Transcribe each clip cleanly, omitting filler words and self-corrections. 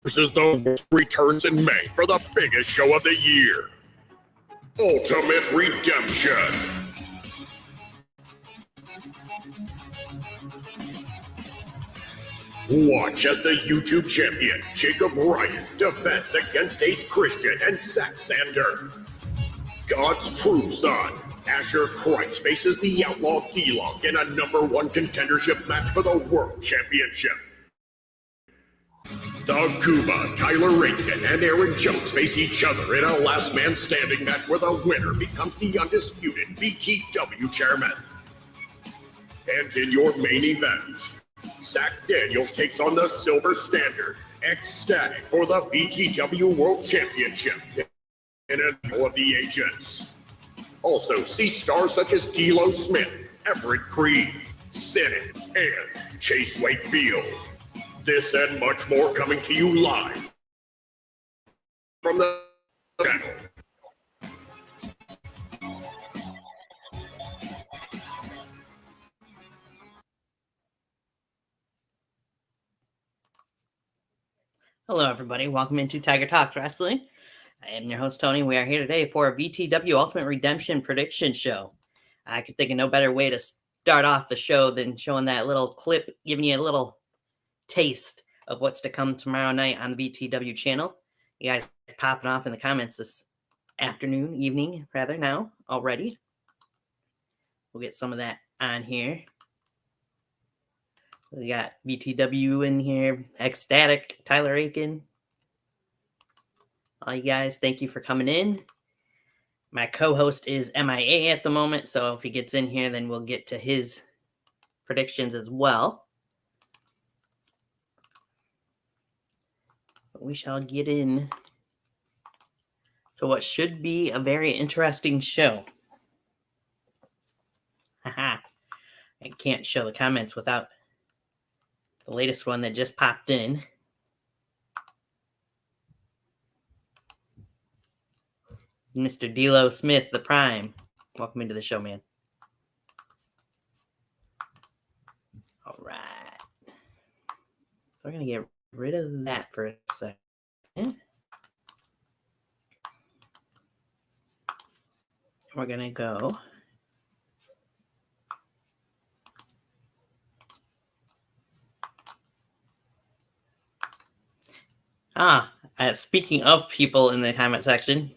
versus the returns in May for the biggest show of the year. Ultimate Redemption. Watch as the YouTube champion, Jacob Ryan, defends against Ace Christian and Zack Sander. God's true son, Asher Christ, faces the outlaw D-Long in a #1 contendership match for the World Championship. The Cuba, Tyler Rankin, and Aaron Jones face each other in a last man standing match where the winner becomes the undisputed VTW chairman. And in your main event, Zach Daniels takes on the Silver Standard, ecstatic for the VTW World Championship in a battle of the ages. Also, see stars such as D'Lo Smith, Everett Creed, Senate, and Chase Wakefield. This and much more coming to you live from the channel. Hello, everybody. Welcome into Tiger Talks Wrestling. I am your host, Tony. We are here today for a VTW Ultimate Redemption prediction show. I could think of no better way to start off the show than showing that little clip, giving you a little taste of what's to come tomorrow night on the VTW channel. You guys popping off in the comments this evening, now, already. We'll get some of that on here. We got VTW in here, Ecstatic, Tyler Aiken. All you guys, thank you for coming in. My co-host is MIA at the moment, so if he gets in here, then we'll get to his predictions as well. But we shall get in to what should be a very interesting show. Haha. I can't show the comments without the latest one that just popped in. Mr. D'Lo Smith, the Prime. Welcome into the show, man. All right. So we're going to get rid of that for a second. We're going to go. Speaking of people in the comment section,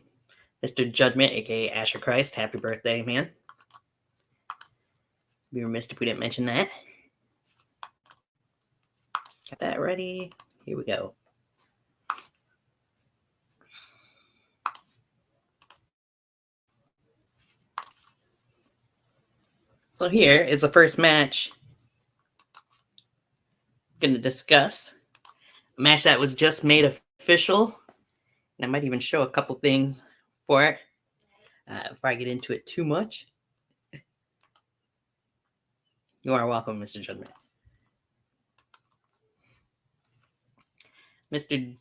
Mr. Judgment, aka Asher Christ, happy birthday, man. Be remiss if we didn't mention that. Got that ready. Here we go. So here is the first match I'm going to discuss. A match that was just made official. And I might even show a couple things for it before I get into it too much. You are welcome, Mr. Judgment. Mr.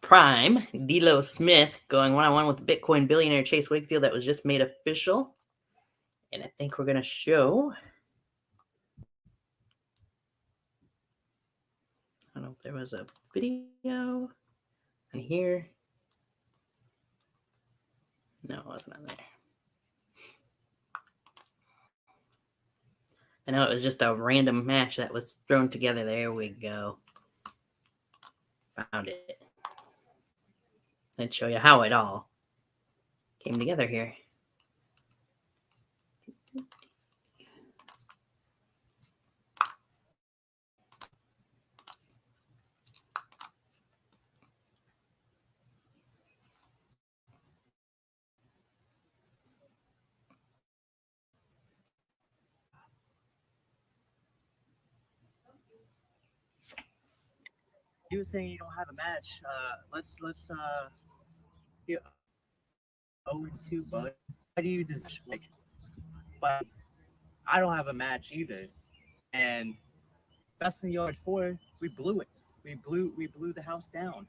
Prime, D'Lo Smith, going one-on-one with the Bitcoin billionaire Chase Wakefield. That was just made official. And I think we're going to show... I don't know if there was a video on here. No, it wasn't on there. I know it was just a random match that was thrown together. There we go. Found it. Let's show you how it all came together here. You were saying you don't have a match. Let's you 0-2, bud. Why do you just like? But I don't have a match either. And Best in the Yard 4, we blew it. We blew the house down.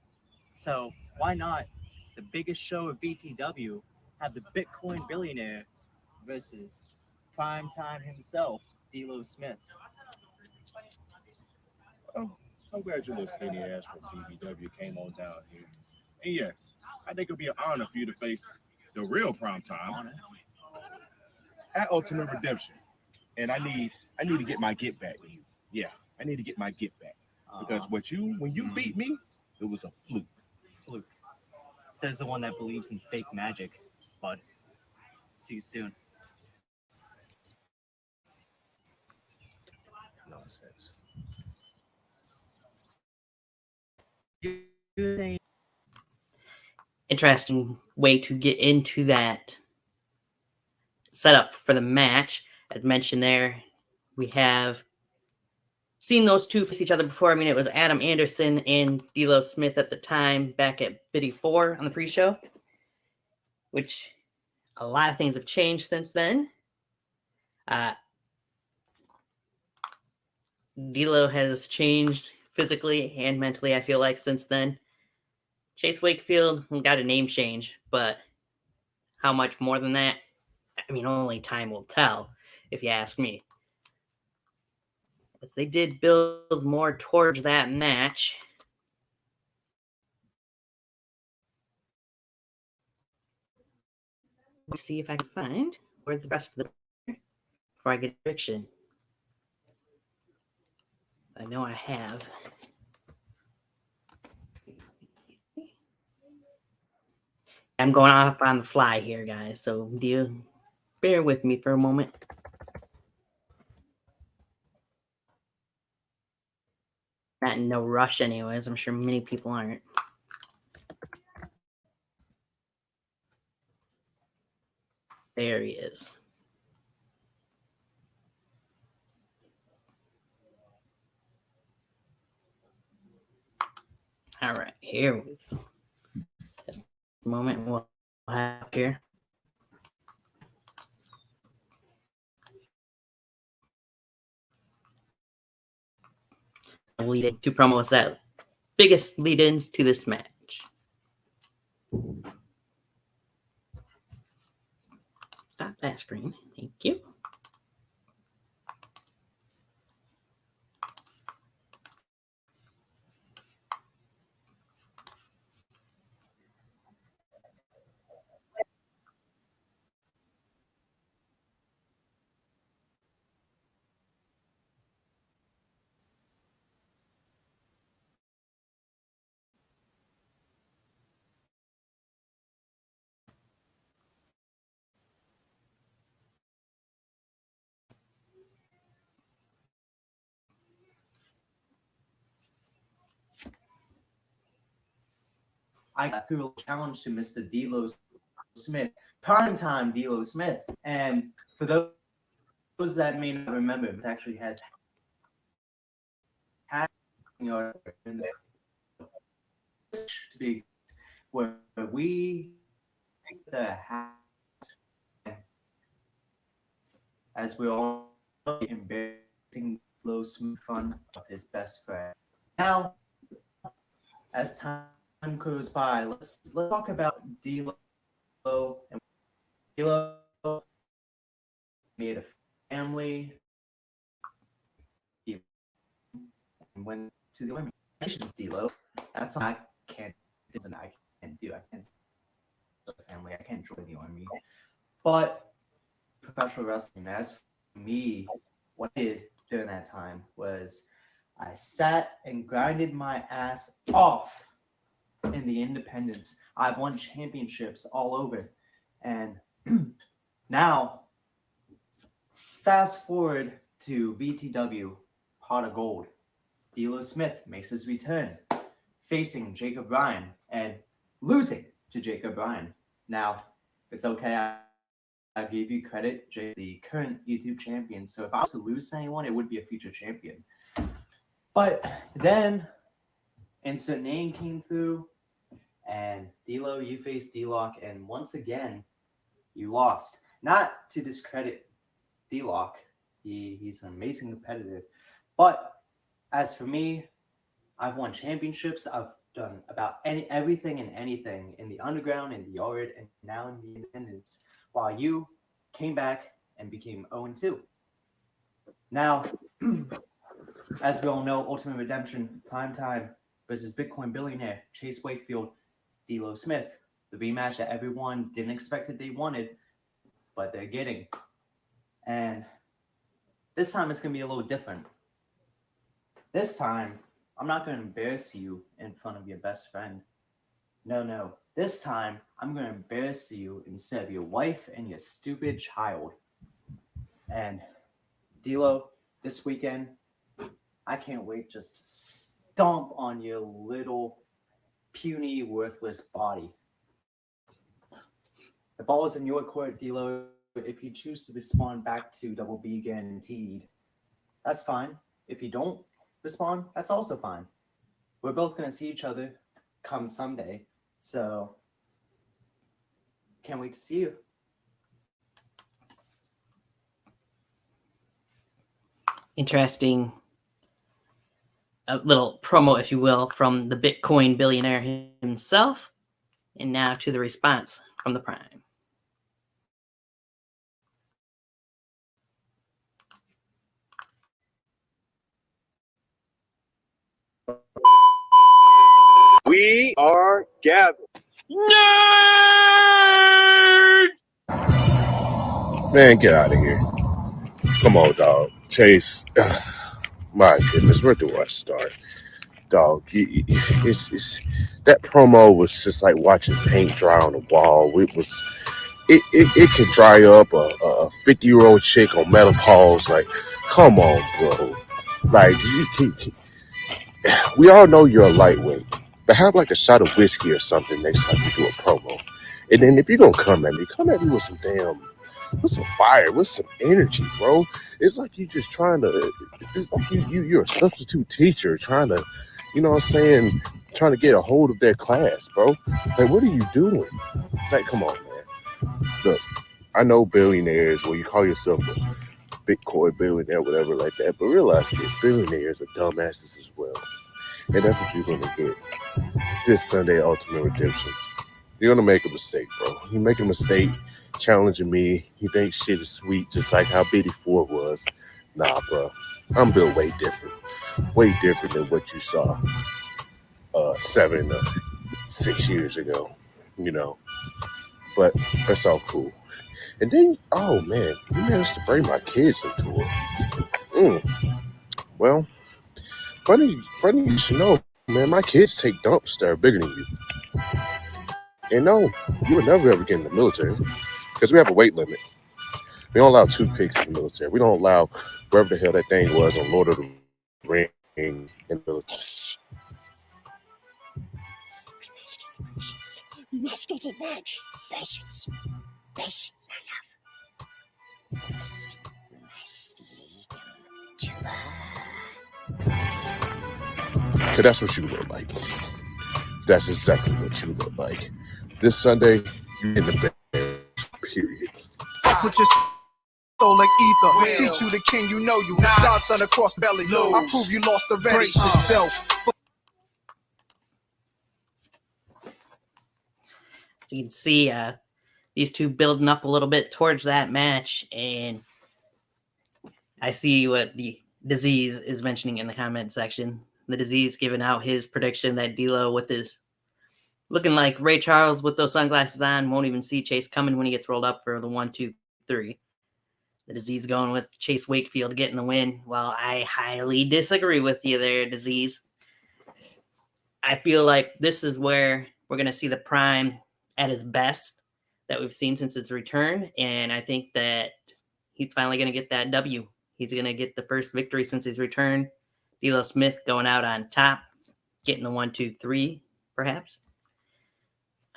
So why not the biggest show of VTW have the Bitcoin billionaire versus primetime himself, D'Lo Smith? Oh, I'm glad your little skinny ass from BBW came on down here. And yes, I think it'll be an honor for you to face the real prime time at Ultimate Redemption. And I need to get my get back with you. Yeah, I need to get my get back. Because when you beat me, it was a fluke. Fluke. Says the one that believes in fake magic, bud. See you soon. Nonsense. Interesting way to get into that setup for the match. As mentioned there, we have seen those two face each other before. I mean, it was Adam Anderson and D'Lo Smith at the time back at Biddy 4 on the pre-show, which a lot of things have changed since then. D'Lo has changed physically and mentally, I feel like, since then. Chase Wakefield got a name change, but how much more than that? I mean, only time will tell, if you ask me. As they did build more towards that match. Let's see if I can find where the rest of the before I get a prediction. I know I have. I'm going off on the fly here, guys, so do you bear with me for a moment. Not in no rush anyways. I'm sure many people aren't. There he is. All right, here we go. Just a moment, we'll have here. Lead two promos that biggest lead-ins to this match. Stop that screen. Thank you. I threw a challenge to Mr. D'Lo Smith, primetime D'Lo Smith. And for those that may not remember, it actually has had in the to be where we the as we all know, embarrassing Flo Smith fun of his best friend. Now, as time goes by, let's talk about D'Lo and D'Lo made a family. He went to the Army. D'Lo. That's something I can't do. I can't family. I can't join the Army. But professional wrestling, as for me, what I did during that time was I sat and grinded my ass off in the independents. I've won championships all over. And now, fast forward to VTW, Pot of Gold. D'Lo Smith makes his return, facing Jacob Bryan and losing to Jacob Bryan. Now, it's okay. I gave you credit. Jay's the current YouTube champion. So if I was to lose to anyone, it would be a future champion. But then Insert Name came through, and D'Lo, you faced D-Lock, and once again, you lost. Not to discredit D-Lock. He's an amazing competitor. But as for me, I've won championships. I've done about everything and anything in the underground, in the yard, and now in the independents, while you came back and became 0-2. Now, as we all know, Ultimate Redemption Primetime versus Bitcoin billionaire Chase Wakefield, D'Lo Smith. The rematch that everyone didn't expect that they wanted, but they're getting. And this time it's going to be a little different. This time, I'm not going to embarrass you in front of your best friend. No. This time, I'm going to embarrass you instead of your wife and your stupid child. And D'Lo, this weekend, I can't wait just to stomp on your little puny, worthless body. The ball is in your court, D'Lo. If you choose to respond back to double B guaranteed, that's fine. If you don't respond, that's also fine. We're both going to see each other come someday. So, can't wait to see you. Interesting, a little promo, if you will, from the Bitcoin billionaire himself. And now to the response from the Prime. We are gathered. Nerd! Man, get out of here. Come on, dog. Chase. My goodness, where do I start? Dog, it's that promo was just like watching paint dry on the wall. It could dry up a 50-year-old chick on menopause. Like, come on, bro. Like, we all know you're a lightweight, but have like a shot of whiskey or something next time you do a promo. And then if you're gonna come at me with some fire, with some energy, bro. It's like you just trying to. It's like you're a substitute teacher trying to, you know what I'm saying, trying to get a hold of their class, bro. Like, what are you doing? Like, come on, man. Look, I know billionaires, well, you call yourself a Bitcoin billionaire, whatever like that, but realize this, billionaires are dumbasses as well. And that's what you're going to get this Sunday, Ultimate Redemption. You're going to make a mistake, bro. You're making a mistake challenging me. You think shit is sweet, just like how Biddy Ford was. Nah, bro. I'm built way different than what you saw 7 or 6 years ago, you know. But that's all cool. And then, oh man, you managed to bring my kids into it. Well, funny you should know, man, my kids take dumps that are bigger than you. And no, you would never ever get in the military because we have a weight limit. We don't allow toothpicks in the military. We don't allow wherever the hell that thing was on Lord of the Rings in the military. We must get it back. Patience, my love. First, we must lead them to her. Because that's what you look like. That's exactly what you look like. This Sunday, you're in the bed, period. Put your soul like ether. Teach you the king, you know you. Godson across belly. I prove you lost already. Brace yourself. You can see these two building up a little bit towards that match, and I see what the Disease is mentioning in the comment section. The Disease giving out his prediction that D'Lo, with his looking like Ray Charles with those sunglasses on, won't even see Chase coming when he gets rolled up for the 1, 2, 3. The Disease going with Chase Wakefield getting the win. Well, I highly disagree with you there, Disease. I feel like this is where we're going to see the Prime at his best that we've seen since its return. And I think that he's finally going to get that W. He's going to get the first victory since his return. D'Lo Smith going out on top, getting the 1, 2, 3, perhaps,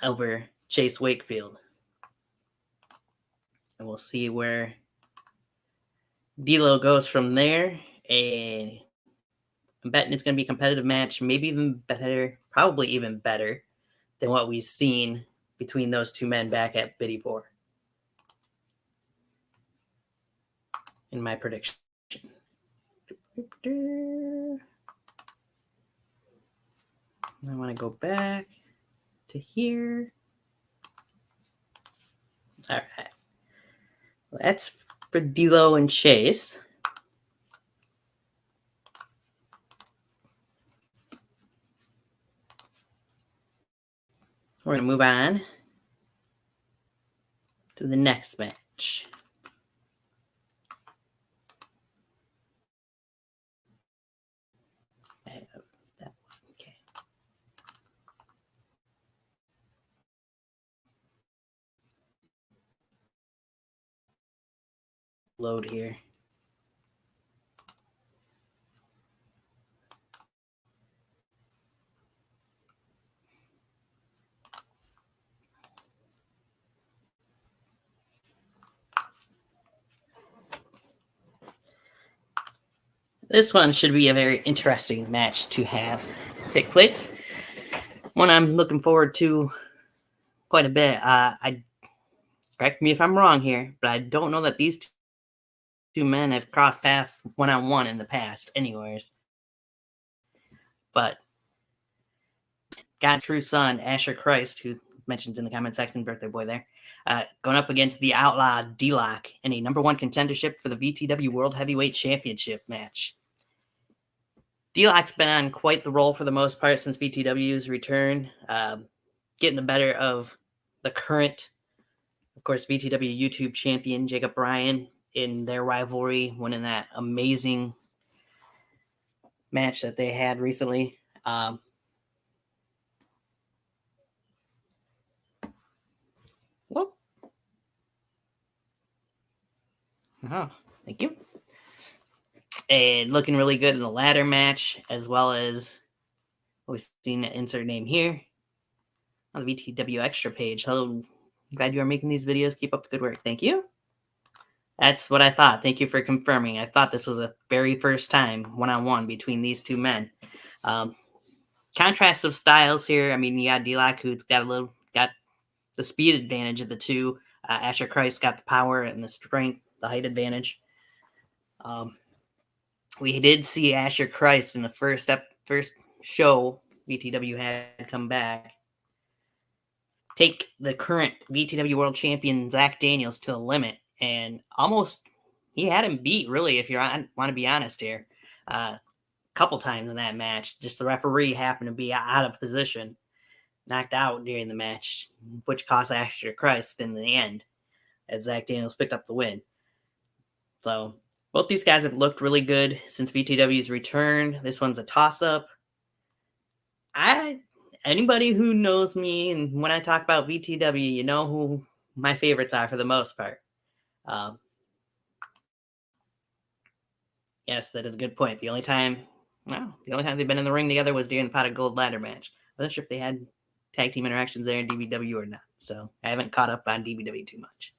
over Chase Wakefield. And we'll see where D'Lo goes from there. And I'm betting it's going to be a competitive match, maybe even better, probably even better than what we've seen between those two men back at Biddy 4. In my prediction. I want to go back to here. All right. Well, that's for D'Lo and Chase. we're going to move on to the next match. That one. Okay. Load here. This one should be a very interesting match to have take place. One I'm looking forward to quite a bit. I correct me if I'm wrong here, but I don't know that these two men have crossed paths one-on-one in the past, anyways. But God True Son, Asher Christ, who mentions in the comment section, birthday boy there, going up against the Outlaw D-Lock in a number one contendership for the VTW World Heavyweight Championship match. D-Lock's been on quite the roll for the most part since VTW's return, getting the better of the current, of course, VTW YouTube champion, Jacob Bryan, in their rivalry, winning that amazing match that they had recently. Whoop. Oh, thank you. And looking really good in the ladder match, as well as we've seen an insert name here on the VTW Extra page. Hello, glad you are making these videos. Keep up the good work. Thank you. That's what I thought. Thank you for confirming. I thought this was a very first time one-on-one between these two men. Contrast of styles here. I mean, you got D-Lock, who's got the speed advantage of the two. Asher Christ got the power and the strength, the height advantage. We did see Asher Christ in the first show VTW had come back take the current VTW World Champion Zach Daniels to the limit, and almost he had him beat. Really, if you want to be honest here, a couple times in that match, just the referee happened to be out of position, knocked out during the match, which cost Asher Christ in the end, as Zach Daniels picked up the win. So both these guys have looked really good since VTW's return. This one's a toss-up. Anybody who knows me, and when I talk about VTW, you know who my favorites are for the most part. Yes, that is a good point. The only time they've been in the ring together was during the Pot of Gold ladder match. I wasn't sure if they had tag team interactions there in DBW or not, so I haven't caught up on DBW too much.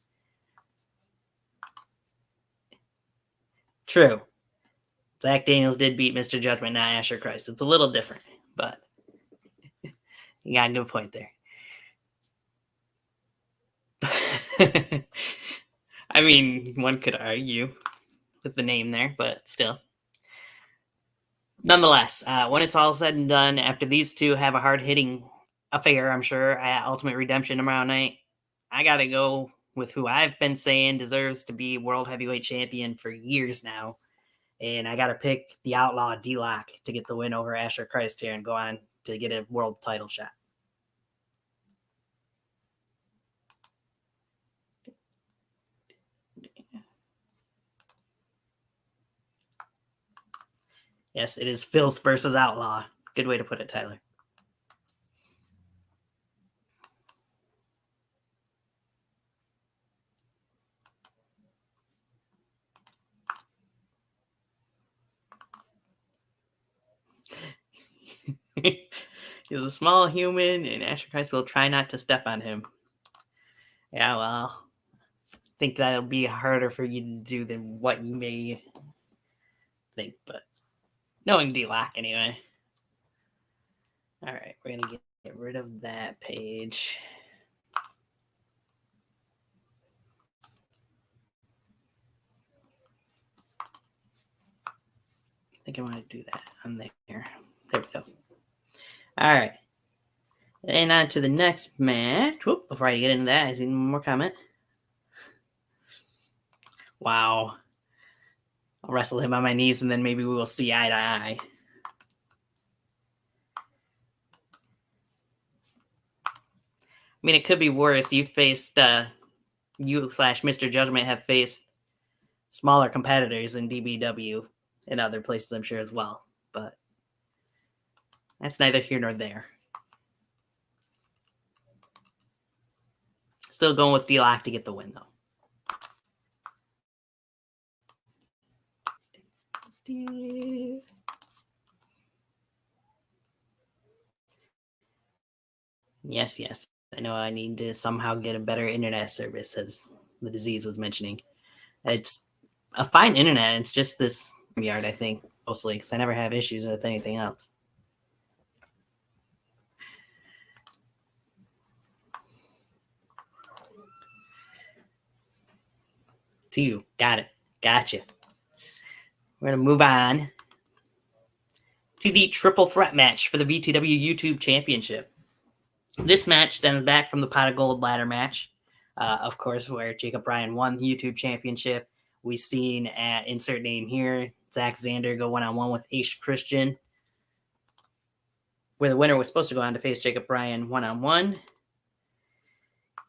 True. Zach Daniels did beat Mr. Judgment, not Asher Christ. It's a little different, but you got a good point there. I mean, one could argue with the name there, but still. Nonetheless, when it's all said and done, after these two have a hard-hitting affair, I'm sure, at Ultimate Redemption tomorrow night, I got to go with who I've been saying deserves to be World Heavyweight Champion for years now. And I got to pick the Outlaw D-Lock to get the win over Asher Christ here and go on to get a world title shot. Yes, it is Filth versus Outlaw. Good way to put it, Tyler. He's a small human, and Asher Christ will try not to step on him. Yeah, well, I think that'll be harder for you to do than what you may think, but knowing D-Lock anyway. All right, we're going to get rid of that page. I think I want to do that on there. There we go. All right. And on to the next match. Whoop, before I get into that, I see one more comment. Wow. I'll wrestle him on my knees, and then maybe we will see eye to eye. mean, it could be worse. You faced you/Mr. Judgment have faced smaller competitors in DBW and other places, I'm sure, as well. But that's neither here nor there. Still going with D-Lock to get the win, though. Yes, yes. I know I need to somehow get a better internet service, as the disease was mentioning. It's a fine internet. It's just this yard, I think, mostly, because I never have issues with anything else. To you. Got it. Gotcha. We're going to move on to the triple threat match for the VTW YouTube Championship. This match stems back from the Pot of Gold ladder match, of course, where Jacob Bryan won the YouTube Championship. We've seen at insert name here, Zach Xander go one-on-one with Ace Christian, where the winner was supposed to go on to face Jacob Bryan one-on-one.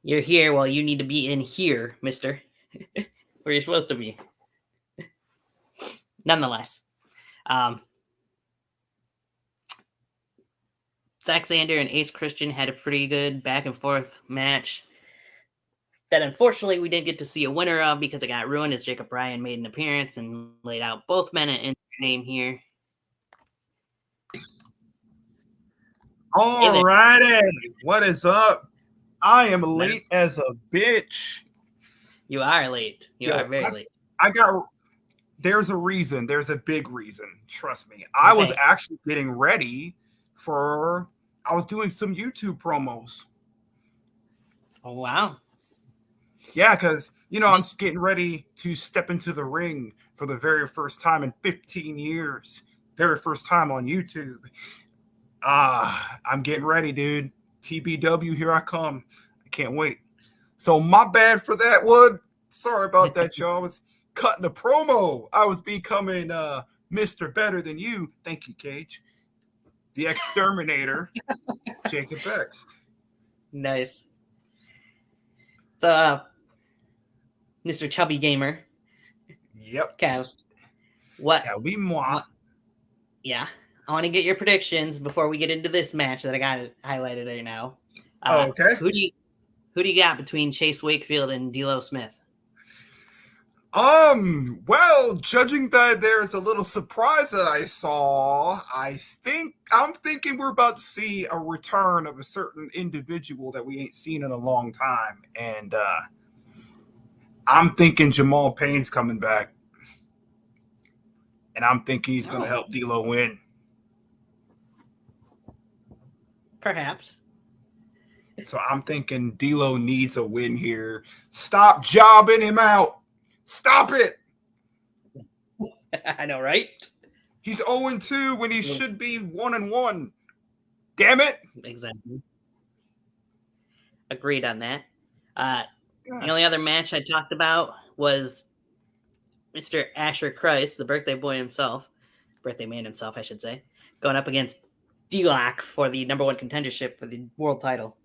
You're here, well, you need to be in here, mister, where you're supposed to be. Nonetheless, Zach Xander and Ace Christian had a pretty good back and forth match that unfortunately we didn't get to see a winner of because it got ruined as Jacob Bryan made an appearance and laid out both men in their name here. All righty. What is up? I am late as a bitch. You are late. You are very late. There's a reason. There's a big reason. Trust me. I was actually getting ready I was doing some YouTube promos. Oh, wow. Yeah, because, I'm just getting ready to step into the ring for the very first time in 15 years. Very first time on YouTube. I'm getting ready, dude. TBW, here I come. I can't wait. So my bad for that one. Sorry about that, y'all. I was cutting a promo. I was becoming Mr. Better Than You. Thank you, Cage. The Exterminator, Jacob X. Nice. So, Mr. Chubby Gamer. Yep. Kev. What? Yeah, moi. Yeah. I want to get your predictions before we get into this match that I got highlighted right now. Okay. Who do you got between Chase Wakefield and D'Lo Smith? Well, judging that there's a little surprise that I saw, I'm thinking we're about to see a return of a certain individual that we ain't seen in a long time. And I'm thinking Jamal Payne's coming back. And I'm thinking he's going to help D'Lo win. Perhaps. So I'm thinking D'Lo needs a win here. Stop jobbing him out. Stop it. I know, right? He's 0-2 when he should be 1-1. Damn it. Exactly. Agreed on that. The only other match I talked about was Mr. Asher Christ, the birthday man himself, I should say, going up against D-Lock for the number one contendership for the world title.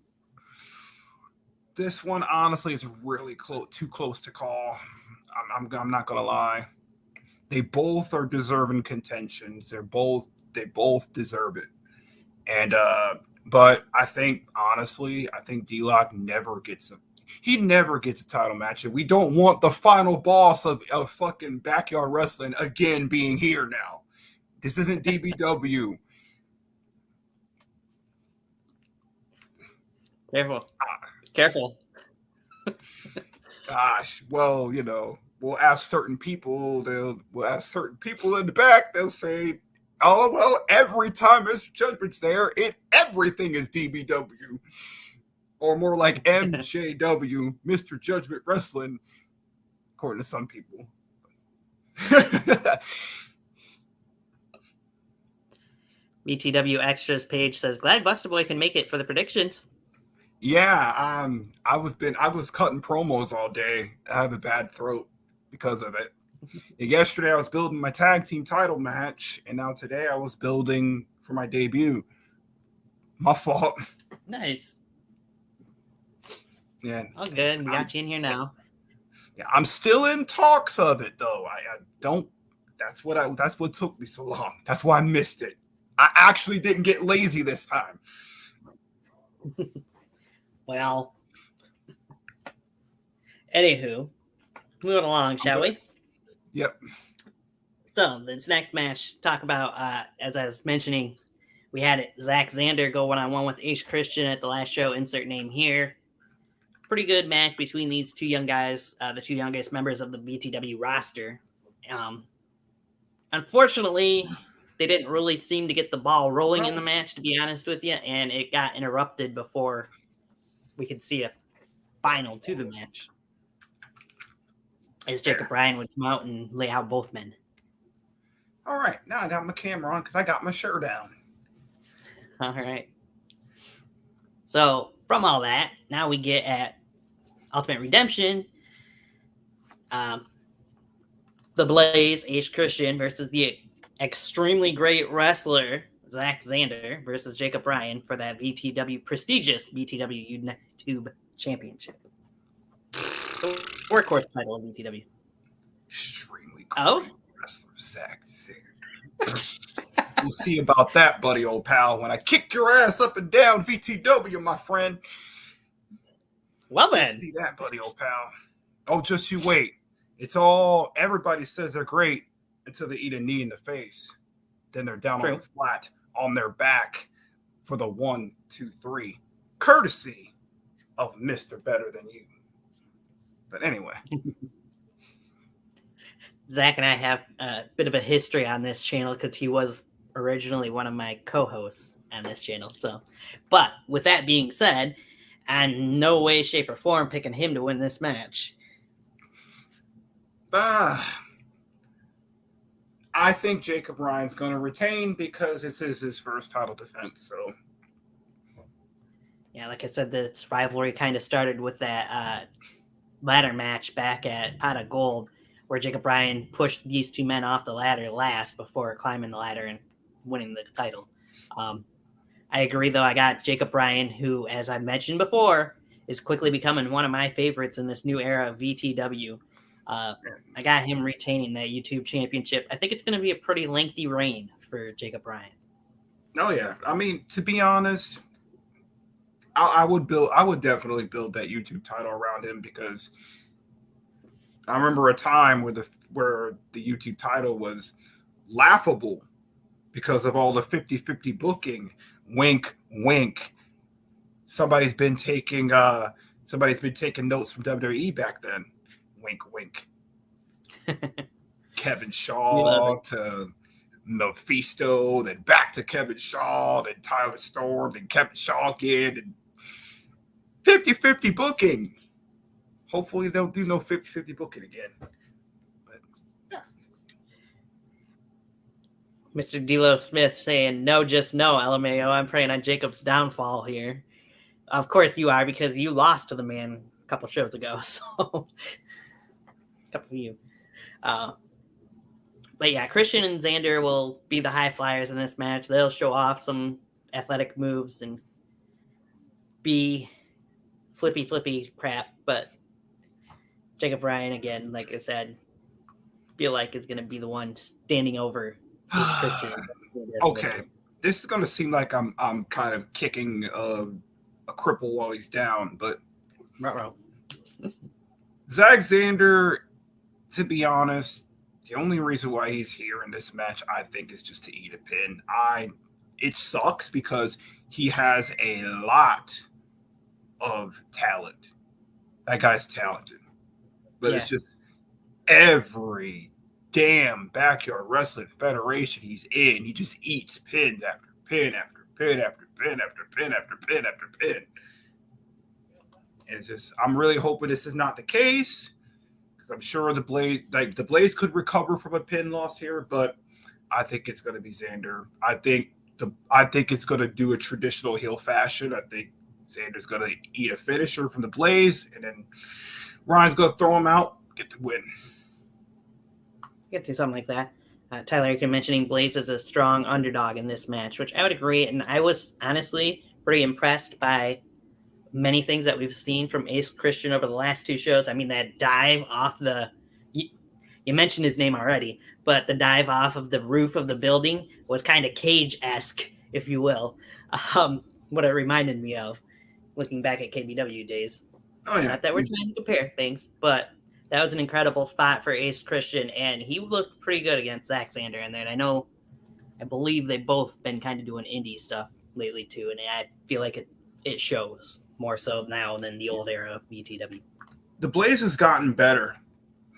This one, honestly, is really too close to call. I'm not gonna lie. They both are deserving contentions. They both deserve it. And but I think D-Lock never gets a title match. And we don't want the final boss of fucking backyard wrestling again being here now. This isn't DBW. Careful. Gosh, well, we'll ask certain people. We'll ask certain people in the back. They'll say, "Oh, well, every time Mr. Judgment's there, everything is DBW," or more like MJW, Mr. Judgment Wrestling, according to some people. VTW Extras page says, "Glad Buster Boy can make it for the predictions." Yeah, I was cutting promos all day. I have a bad throat because of it. Yesterday I was building my tag team title match, and now today I was building for my debut. My fault. Nice. Yeah. Oh, good. We got you in here now. Yeah, I'm still in talks of it though. I don't. That's what took me so long. That's why I missed it. I actually didn't get lazy this time. Well, anywho, moving along, shall we? Yep. So this next match, talk about as I was mentioning, we had Zach Xander go 1-on-1 with Ace Christian at the last show. Insert name here. Pretty good match between these two young guys, the two youngest members of the VTW roster. Unfortunately, they didn't really seem to get the ball rolling in the match, to be honest with you, and it got interrupted before we could see a final to the match. As Jacob Bryan would come out and lay out both men. All right, now I got my camera on because I got my shirt down. All right. So from all that, now we get at Ultimate Redemption. The Blaze, Ace Christian versus the extremely great wrestler Zach Xander versus Jacob Bryan for that prestigious VTW YouTube Championship. The workhorse title of VTW. Extremely great wrestler Zach Xander. We'll see about that, buddy, old pal. When I kick your ass up and down, VTW, my friend. Well then, we'll see that, buddy, old pal. Oh, just you wait. It's all everybody says they're great until they eat a knee in the face. Then they're down on the flat on their back for the 1, 2, 3, courtesy of Mr. Better Than You. But anyway. Zach and I have a bit of a history on this channel because he was originally one of my co-hosts on this channel. So, but with that being said, I'm no way, shape, or form picking him to win this match. I think Jacob Bryan's going to retain because this is his first title defense. So, yeah, like I said, this rivalry kind of started with that ladder match back at Pot of Gold, where Jacob Bryan pushed these two men off the ladder last before climbing the ladder and winning the title. I agree, though. I got Jacob Bryan, who, as I mentioned before, is quickly becoming one of my favorites in this new era of VTW. I got him retaining that YouTube championship. I think it's going to be a pretty lengthy reign for Jacob Bryan. Oh yeah, I mean, to be honest, I would definitely build that YouTube title around him because I remember a time where the YouTube title was laughable because of all the 50-50 booking. Wink, wink. Somebody's been taking notes from WWE back then. Wink, wink. Kevin Shaw to Mephisto, then back to Kevin Shaw, then Tyler Storm, then Kevin Shaw again, and 50-50 booking. Hopefully they'll do no 50-50 booking again. But yeah. Mr. D'Lo Smith saying, no, just no, LMAO. I'm praying on Jacob's downfall here. Of course you are, because you lost to the man a couple shows ago. So, couple of you. But yeah, Christian and Xander will be the high flyers in this match. They'll show off some athletic moves and be flippy crap. But Jacob Bryan, again, like I said, feel like is going to be the one standing over this Christian. Okay, this is going to seem like I'm kind of kicking a cripple while he's down, but Zach Xander, to be honest, the only reason why he's here in this match, I think, is just to eat a pin. It sucks because he has a lot of talent. That guy's talented. But it's just every damn backyard wrestling federation he's in, he just eats pins after pin after pin after pin after pin after pin after pin. And it's just, I'm really hoping this is not the case. I'm sure the Blaze could recover from a pin loss here, but I think it's going to be Xander. I think it's going to do a traditional heel fashion. I think Xander's going to eat a finisher from the Blaze, and then Ryan's going to throw him out, get the win. You could see something like that. Tyler, you're mentioning Blaze as a strong underdog in this match, which I would agree, and I was honestly pretty impressed by many things that we've seen from Ace Christian over the last two shows. I mean, that dive off the you mentioned his name already, but the dive off of the roof of the building was kind of Cage-esque, if you will. What it reminded me of, looking back at KBW days. Oh yeah. Not that we're trying to compare things, but that was an incredible spot for Ace Christian, and he looked pretty good against Zach Sander in there. And I believe they've both been kind of doing indie stuff lately too, and I feel like it shows more so now than the old era of VTW. The Blaze has gotten better.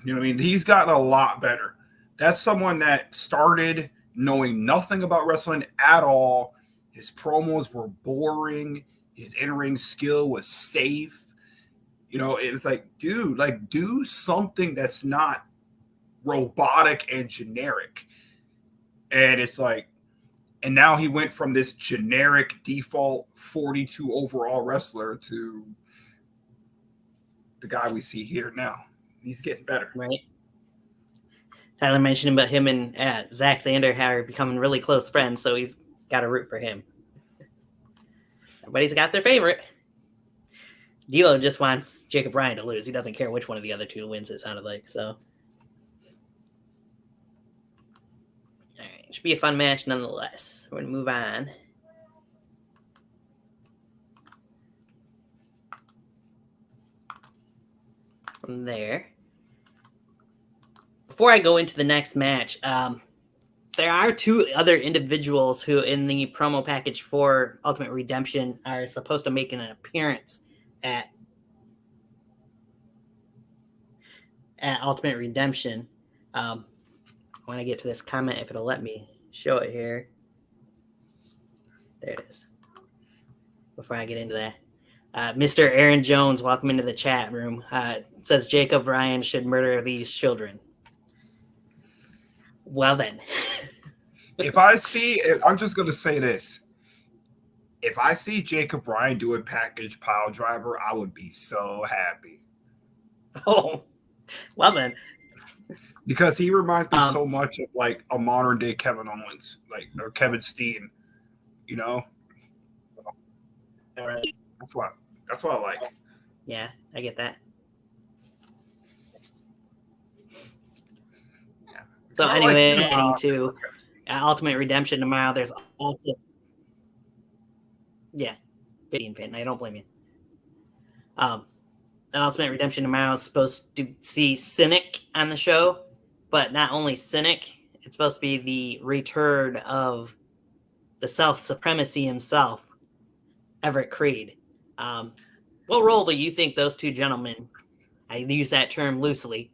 You know what I mean? He's gotten a lot better. That's someone that started knowing nothing about wrestling at all. His promos were boring. His in-ring skill was safe. You know, it's like, dude, like, do something that's not robotic and generic. And it's like, and now he went from this generic default 42 overall wrestler to the guy we see here now. He's getting better. Right. Tyler mentioned about him and Zach Sander are becoming really close friends, so he's got to root for him. Everybody's got their favorite. D'Lo just wants Jacob Ryan to lose. He doesn't care which one of the other two wins, it sounded like. So, all right, should be a fun match nonetheless. We're going to move on. From there. Before I go into the next match, there are two other individuals who in the promo package for Ultimate Redemption are supposed to make an appearance at Ultimate Redemption. When I get to this comment, if it'll let me show it here. There it is. Before I get into that. Mr. Aaron Jones, welcome into the chat room. Says Jacob Ryan should murder these children. Well then. If I see, I'm just going to say this. If I see Jacob Ryan doing package pile driver, I would be so happy. Oh, well then. Because he reminds me so much of like a modern day Kevin Owens, like, or Kevin Steen, you know? All right. That's what I like. Yeah, I get that. Yeah. So anyway, getting to Ultimate Redemption tomorrow, there's also 15 pin. I don't blame you. Ultimate Redemption tomorrow is supposed to see Cynic on the show, but not only Cynic, it's supposed to be the return of the self-supremacy himself, Everett Creed. What role do you think those two gentlemen, I use that term loosely,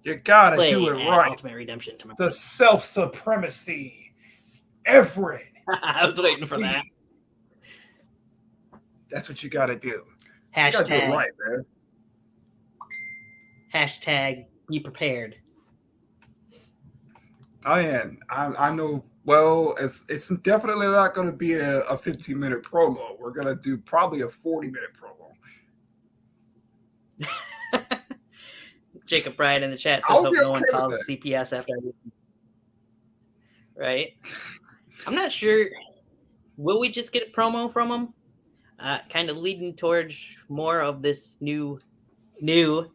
you gotta play do it at right. Ultimate Redemption tomorrow? The self-supremacy. Everett. I was waiting for that. That's what you gotta do. You gotta do it right, man. Hashtag be prepared. I am. I know. Well, it's definitely not going to be a 15-minute promo. We're going to do probably a 40-minute promo. Jacob Bryan in the chat says, hope no one calls CPS after everything. Right? I'm not sure. Will we just get a promo from him? Kind of leading towards more of this new to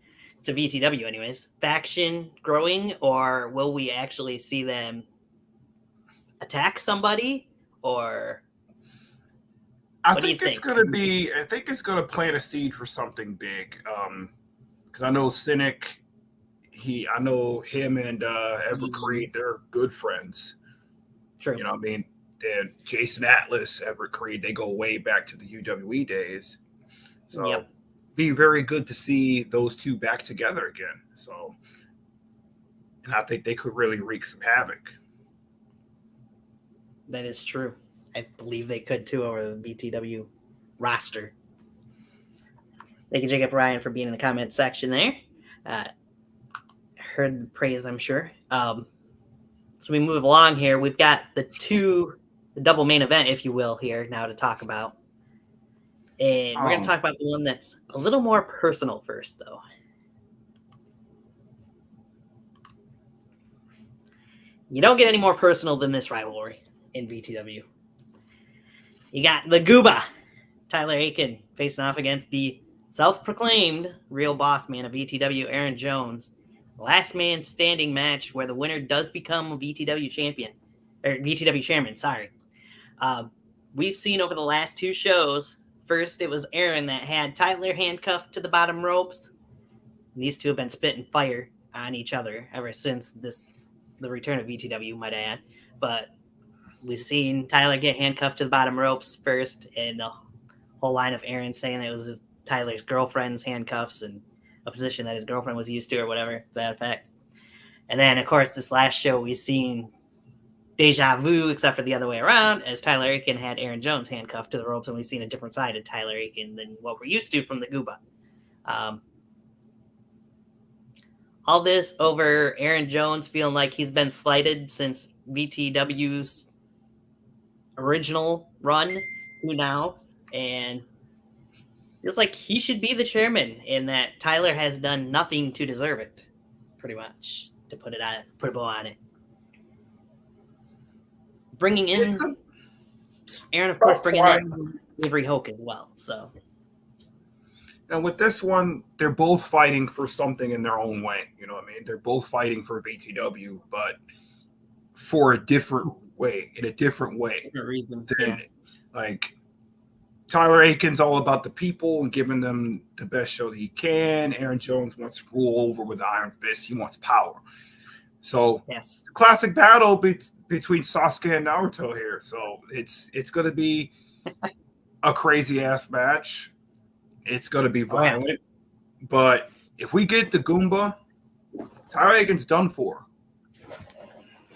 VTW anyways, faction growing, or will we actually see them attack somebody? Or I think it's going to plant a seed for something big. Because I know Cynic, I know him and Everett Creed, they're good friends. True. You know what I mean? And Jason Atlas, Everett Creed, they go way back to the UWE days. So yep. Be very good to see those two back together again. So, and I think they could really wreak some havoc. That is true. I believe they could too over the BTW roster. Thank you, Jacob Ryan, for being in the comment section there. Heard the praise, I'm sure. So we move along here. We've got the double main event, if you will, here now to talk about. And we're going to talk about the one that's a little more personal first, though. You don't get any more personal than this rivalry in VTW. You got the Gooba Tyler Aiken facing off against the self-proclaimed real boss man of VTW, Aaron Jones. Last man standing match where the winner does become a VTW champion, or VTW chairman, sorry. We've seen over the last 2 shows, first it was Aaron that had Tyler handcuffed to the bottom ropes. These two have been spitting fire on each other ever since the return of VTW, might I add. But we've seen Tyler get handcuffed to the bottom ropes first, and the whole line of Aaron saying it was Tyler's girlfriend's handcuffs and a position that his girlfriend was used to or whatever to that effect. And then, of course, this last show we've seen deja vu, except for the other way around, as Tyler Aiken had Aaron Jones handcuffed to the ropes, and we've seen a different side of Tyler Aiken than what we're used to from the Gooba. All this over Aaron Jones feeling like he's been slighted since VTW's original run to now, and feels like he should be the chairman, and that Tyler has done nothing to deserve it, pretty much, to put a bow on it. Bringing in Aaron, of course, bringing in Avery Hoke as well. So, and with this one, they're both fighting for something in their own way. You know what I mean? They're both fighting for VTW, but for a different way, in a different way. Different reason. Like, Tyler Aiken's all about the people and giving them the best show that he can. Aaron Jones wants to rule over with the iron fist. He wants power. So, yes, classic battle between Sasuke and Naruto here. So it's going to be a crazy ass match. It's going to be violent. Yeah. But if we get the Goomba, Tyler Aiken's done for.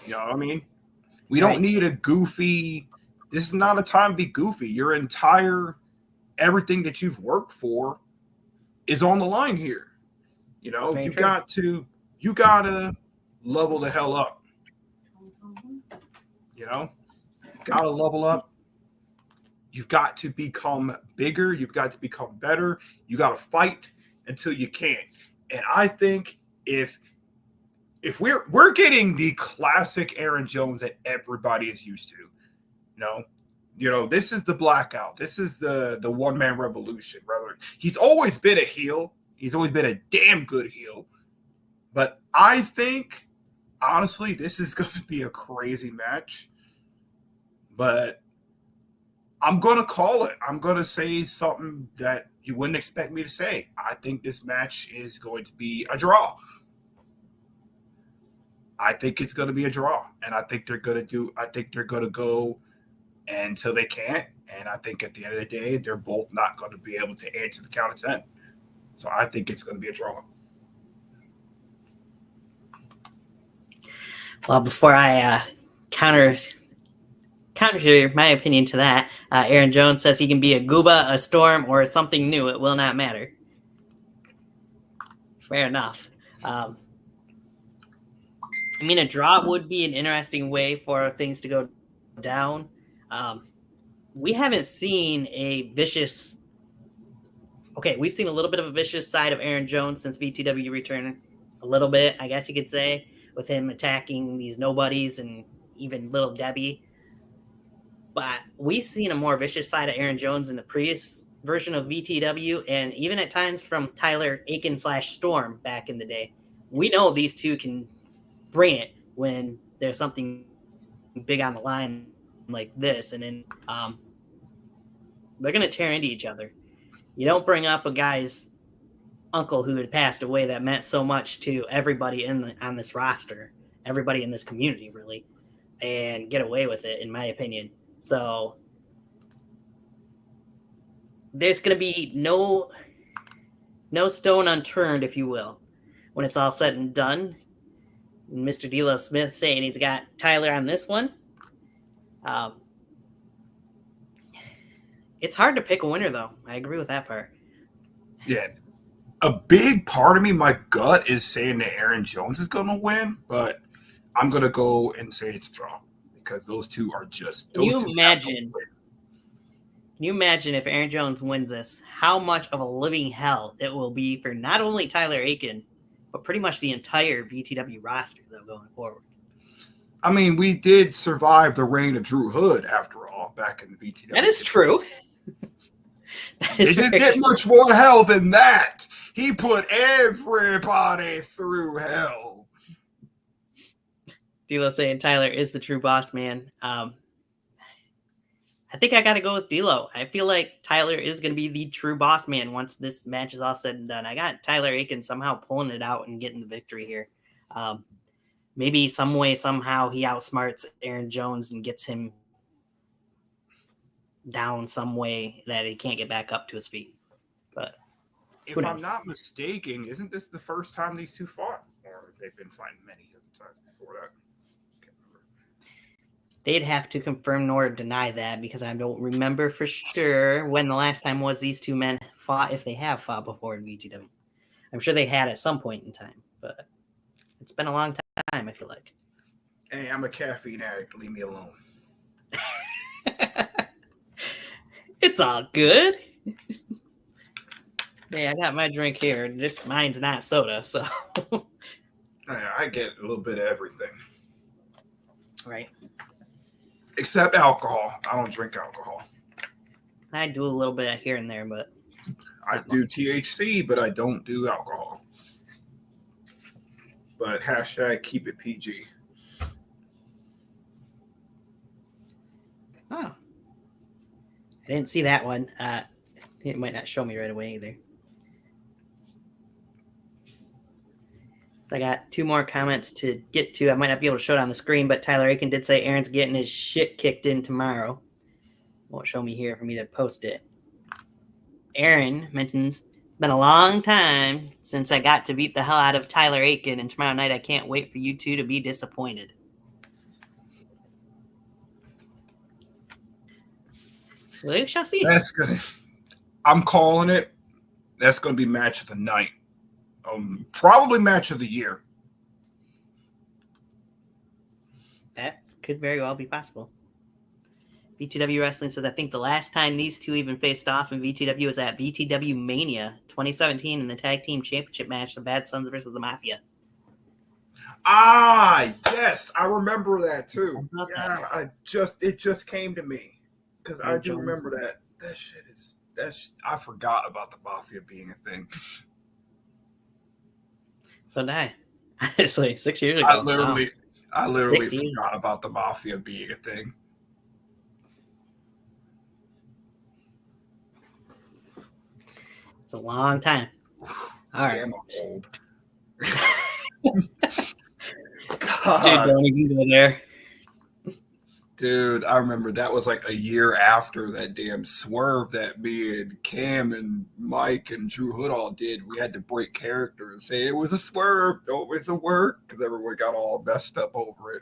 You know what I mean? We don't need a goofy. This is not a time to be goofy. Your entire everything that you've worked for is on the line here. You know, you gotta level the hell up. You know, you've got to level up. You've got to become bigger. You've got to become better. You got to fight until you can't. And I think if we're getting the classic Aaron Jones that everybody is used to, you know, this is the blackout. This is the one-man revolution. Rather, he's always been a heel. He's always been a damn good heel. But I think, honestly, this is going to be a crazy match. But I'm going to call it. I'm going to say something that you wouldn't expect me to say. I think this match is going to be a draw. I think it's going to be a draw. And I think they're going to go until they can't. And I think at the end of the day, they're both not going to be able to answer the count of 10. So I think it's going to be a draw. Well, before I counter my opinion to that, Aaron Jones says he can be a Gooba, a Storm, or something new. It will not matter. Fair enough. I mean, a draw would be an interesting way for things to go down. We haven't seen a vicious... Okay, we've seen a little bit of a vicious side of Aaron Jones since VTW returned. A little bit, I guess you could say, with him attacking these nobodies and even Little Debbie. But we've seen a more vicious side of Aaron Jones in the previous version of VTW, and even at times from Tyler Aiken / Storm back in the day. We know these two can bring it when there's something big on the line like this, and then they're going to tear into each other. You don't bring up a guy's uncle who had passed away that meant so much to everybody on this roster, everybody in this community, really, and get away with it, in my opinion. So there's going to be no stone unturned, if you will, when it's all said and done. Mr. D'Lo Smith saying he's got Tyler on this one. It's hard to pick a winner, though. I agree with that part. Yeah. A big part of me, my gut is saying that Aaron Jones is going to win, but I'm going to go and say it's draw because those two are just... Can you imagine if Aaron Jones wins this, how much of a living hell it will be for not only Tyler Aiken, but pretty much the entire VTW roster, though, going forward? I mean, we did survive the reign of Drew Hood, after all, back in the VTW. That is true. That It is didn't very get true. much more hell than that. He put everybody through hell. D'Lo saying Tyler is the true boss man. I think I got to go with D'Lo. I feel like Tyler is going to be the true boss man once this match is all said and done. I got Tyler Aiken somehow pulling it out and getting the victory here. Maybe some way, somehow he outsmarts Aaron Jones and gets him down some way that he can't get back up to his feet. But If who I'm knows? not mistaken, isn't this the first time these two fought? Or have they been fighting many of the times before that? Can't remember. They'd have to confirm nor deny that because I don't remember for sure when the last time was these two men fought, if they have fought before in VTW. I'm sure they had at some point in time, but it's been a long time, I feel like. Hey, I'm a caffeine addict. Leave me alone. It's all good. Hey, I got my drink here. Mine's not soda, so I get a little bit of everything. right. Except alcohol. I don't drink alcohol. I do a little bit here and there, but I do THC, but I don't do alcohol. But hashtag keep it PG. oh, I didn't see that one. It might not show me right away either. I got two more comments to get to. I might not be able to show it on the screen, but Tyler Aiken did say Aaron's getting his shit kicked in tomorrow. Won't show me here for me to post it. Aaron mentions, it's been a long time since I got to beat the hell out of Tyler Aiken, and tomorrow night I can't wait for you two to be disappointed. We shall see. That's gonna. I'm calling it. That's gonna be match of the night. Probably match of the year. That could very well be possible. VTW Wrestling says, I think the last time these two even faced off in VTW was at VTW Mania 2017 in the Tag Team Championship match, the Bad Sons versus the Mafia. Ah, yes, I remember that too. How about Yeah, it just came to me because I do Jones. remember that. That shit is I forgot about the Mafia being a thing. So did I. Honestly, 6 years ago. I literally 6 years. forgot about the Mafia being a thing. It's a long time. All right. Damn, I'm old. Dude, God. don't even go there. Dude, I remember that was like a year after that damn swerve that me and Cam and Mike and Drew Hood all did. We had to break character and say it was a swerve. Don't it's a work because everyone got all messed up over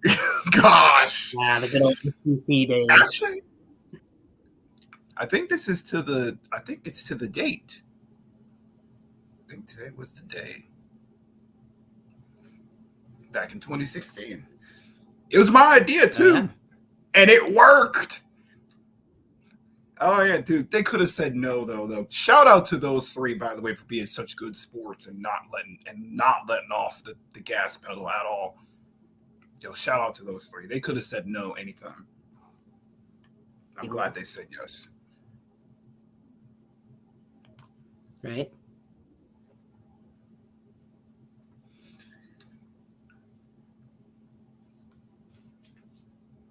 it. Gosh. Wow, the good old PC days. Actually, I think it's to the date. I think today was the day. Back in 2016. It was my idea too. Oh, yeah? And it worked. Oh yeah, dude. They could have said no though. Shout out to those three, by the way, for being such good sports and not letting off the gas pedal at all. Yo, shout out to those three. They could have said no anytime. I'm glad they said yes. Right?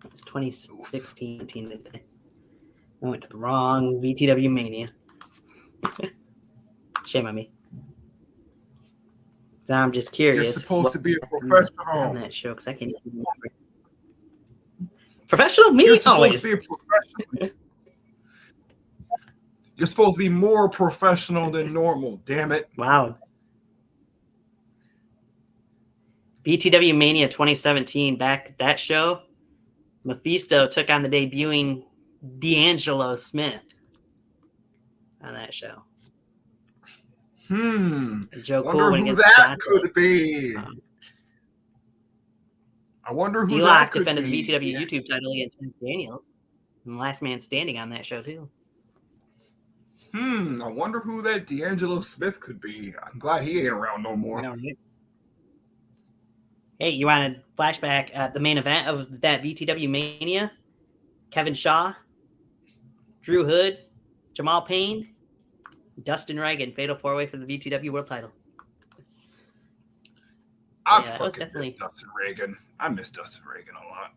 It's 2016. I went to the wrong VTW Mania. Shame on me. So I'm just curious. You're supposed to be a on professional. that show because I can't even remember. Professional? Me? You're supposed Always. to be a professional. You're supposed to be more professional than normal. Damn it. Wow. VTW Mania 2017, back at that show, Mephisto took on the debuting D'Angelo Smith on that show. And Joe wonder Cool went who against that John. could be. I wonder who D-Lock that could defended be. the VTW YouTube title against Nick Daniels. And last man standing on that show, too. I wonder who that D'Angelo Smith could be. I'm glad he ain't around no more. Hey, you want a flashback at the main event of that VTW Mania? Kevin Shaw, Drew Hood, Jamal Payne, Dustin Reagan, fatal 4-way for the VTW world title. I Yeah, that was fucking definitely- miss Dustin Reagan. I miss Dustin Reagan a lot.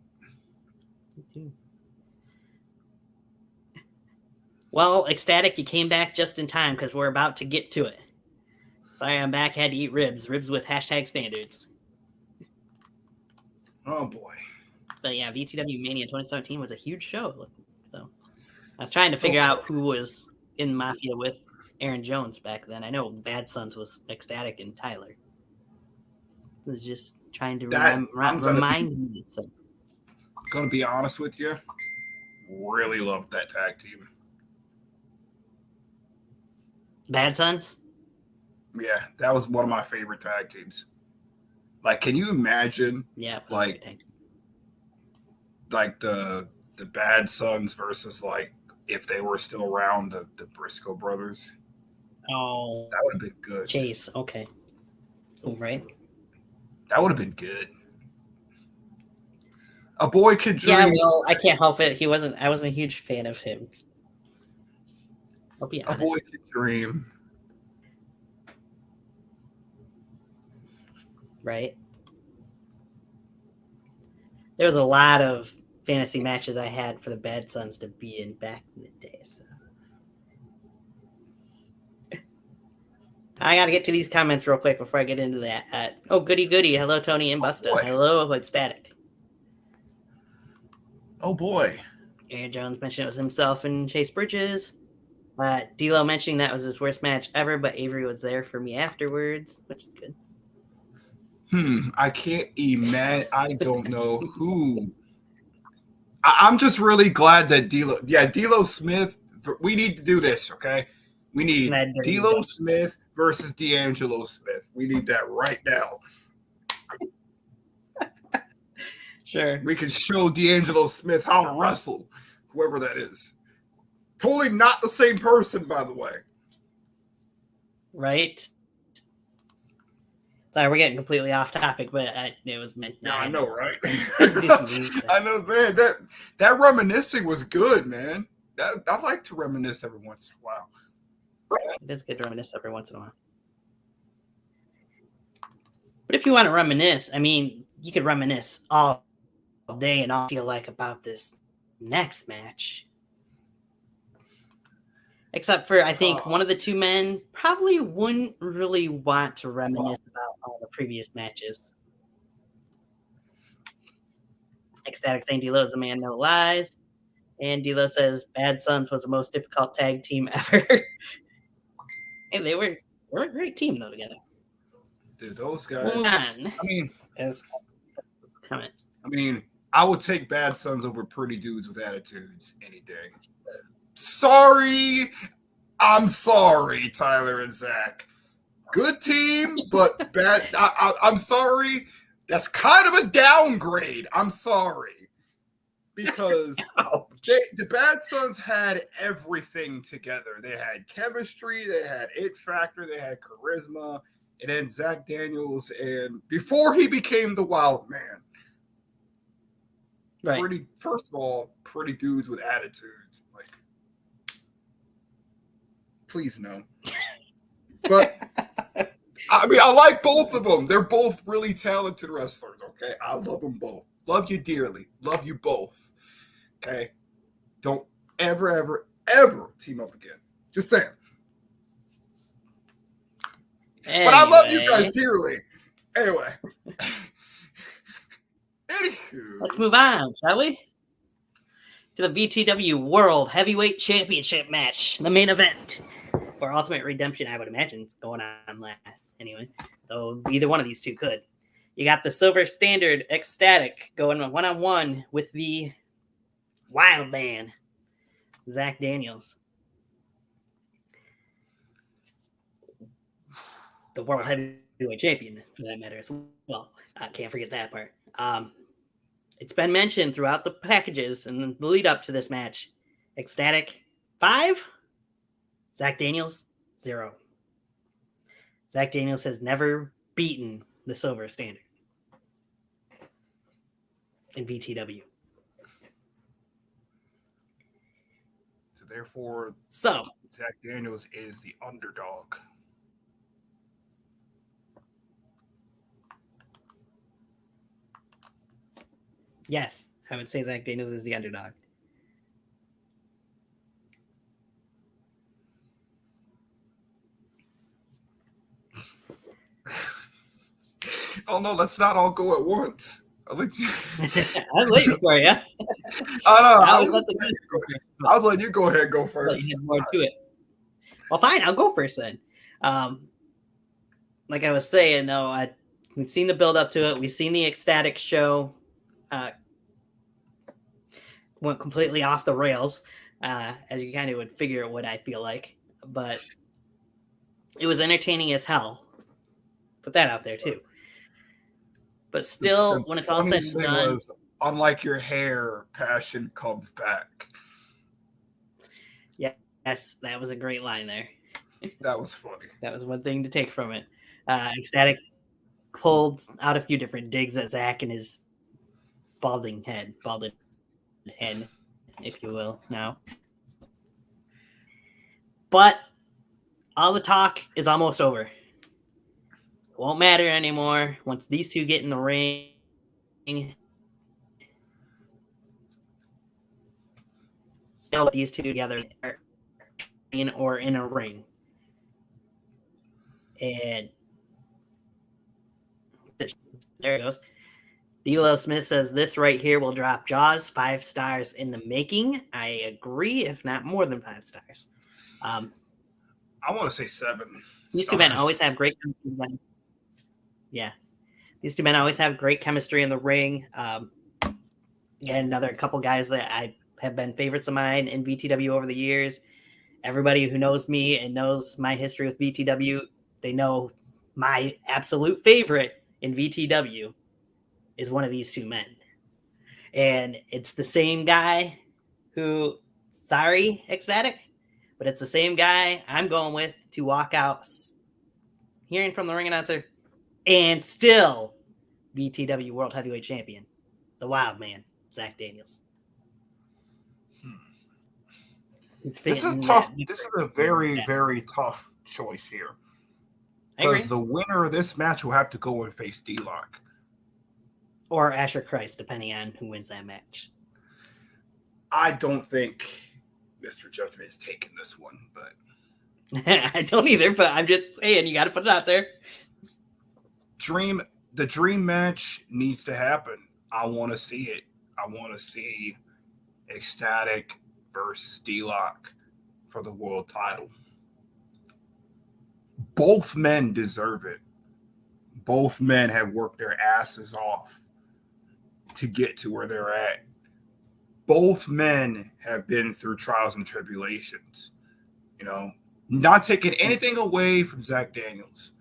Well, Ecstatic, you came back just in time because we're about to get to it. Sorry, I'm back. Had to eat ribs. Ribs with hashtag standards. Oh boy. But yeah, VTW Mania 2017 was a huge show. So I was trying to figure out who was in Mafia with Aaron Jones back then. I know Bad Sons was Ecstatic and Tyler. I was just trying to remind me. So. Gonna be honest with you, really loved that tag team. Bad Sons? Yeah, that was one of my favorite tag teams. Like, can you imagine? Yeah, like the Bad Sons versus like if they were still around the Briscoe brothers. Oh, that would have been good. Chase, okay, oh, right. That would have been good. A boy could dream. Yeah, well, I can't help it. I wasn't a huge fan of him. I'll be honest. A boy could dream. Right. There was a lot of fantasy matches I had for the Bad Sons to be in back in the day. So. I got to get to these comments real quick before I get into that. Oh, goody. Hello, Tony and Busta. Boy. Hello, Ecstatic. Oh, boy. Aaron Jones mentioned it was himself and Chase Bridges. D'Lo mentioning that was his worst match ever, but Avery was there for me afterwards, which is good. I can't imagine. I don't know who. I'm just really glad that D'Lo Smith. We need to do this, okay? We need D'Lo Smith versus D'Angelo Smith. We need that right now. Sure. We can show D'Angelo Smith how to wrestle, whoever that is. Totally not the same person, by the way. Right? Sorry, we're getting completely off topic, but it was meant. Yeah, I know, right? I know, man. That reminiscing was good, man. I like to reminisce every once in a while. It is good to reminisce every once in a while. But if you want to reminisce, I mean, you could reminisce all day and all feel like about this next match. Except for, I think, one of the two men probably wouldn't really want to reminisce about all the previous matches. Ecstatic saying D'Lo is a man, no lies. And D'Lo says Bad Sons was the most difficult tag team ever. And they were a great team, though, together. Dude, those guys. As comments. I mean, I would take Bad Sons over pretty dudes with attitudes any day. Sorry. I'm sorry, Tyler and Zach. Good team, but bad. I'm sorry. That's kind of a downgrade. I'm sorry. Because the Bad Sons had everything together. They had chemistry, they had it factor, they had charisma, and then Zach Daniels, and before he became the Wild Man. Right. First of all, pretty dudes with attitudes. Like, please no. But I mean, I like both of them. They're both really talented wrestlers. Okay, I love them both. Love you dearly. Love you both. Okay, don't ever team up again. Just saying. Anyway. But I love you guys dearly. Anyway. Anywho. Let's move on, shall we? To the VTW World Heavyweight Championship match, the main event. Or Ultimate Redemption, I would imagine, it's going on last. Anyway, so either one of these two could. You got the Silver Standard Ecstatic going one-on-one with the Wild Man, Zach Daniels. The World Heavyweight Champion, for that matter, as well. I can't forget that part. It's been mentioned throughout the packages and the lead up to this match. Ecstatic 5, Zach Daniels 0. Zach Daniels has never beaten the Silver Standard in VTW. So therefore, So, Zach Daniels is the underdog. yes, I would say Zach Daniels is the underdog. Oh no, let's not all go at once. I'll let you. I'm waiting for you. I was letting you go ahead and go But first. you had more to it. Well, fine, I'll go first then. Like I was saying, though, we've seen the build up to it. We've seen the ecstatic show. Went completely off the rails, as you kind of would figure it would, I feel like. But it was entertaining as hell. Put that out there, too. But still, when it's all said funniest and thing done... was, unlike your hair, passion comes back. Yes, that was a great line there. That was funny. That was one thing to take from it. Ecstatic pulled out a few different digs at Zach and his balded head, if you will, now. But all the talk is almost over. It won't matter anymore once these two get in the ring. These two together are or in a ring. And there it goes. D'Lo Smith says this right here will drop jaws. 5 stars in the making. I agree, if not more than 5 stars. I want to say 7. These two men always have great chemistry. Yeah. These two men always have great chemistry in the ring. Again, another couple guys that I have been favorites of mine in VTW over the years. Everybody who knows me and knows my history with VTW, they know my absolute favorite in VTW is one of these two men. And it's the same guy who, sorry, Ecstatic, but it's the same guy I'm going with to walk out hearing from the ring announcer and still VTW World Heavyweight Champion, the Wild Man, Zach Daniels. This is tough. This is a very, very tough choice here. Because the winner of this match will have to go and face D-Lock. Or Asher Christ, depending on who wins that match. I don't think Mr. Judgment is taking this one, but I don't either, but I'm just saying you got to put it out there. The dream match needs to happen. I want to see it. I want to see Ecstatic versus D-Lock for the world title. Both men deserve it. Both men have worked their asses off to get to where they're at. Both men have been through trials and tribulations. You know, not taking anything away from Zach Daniels.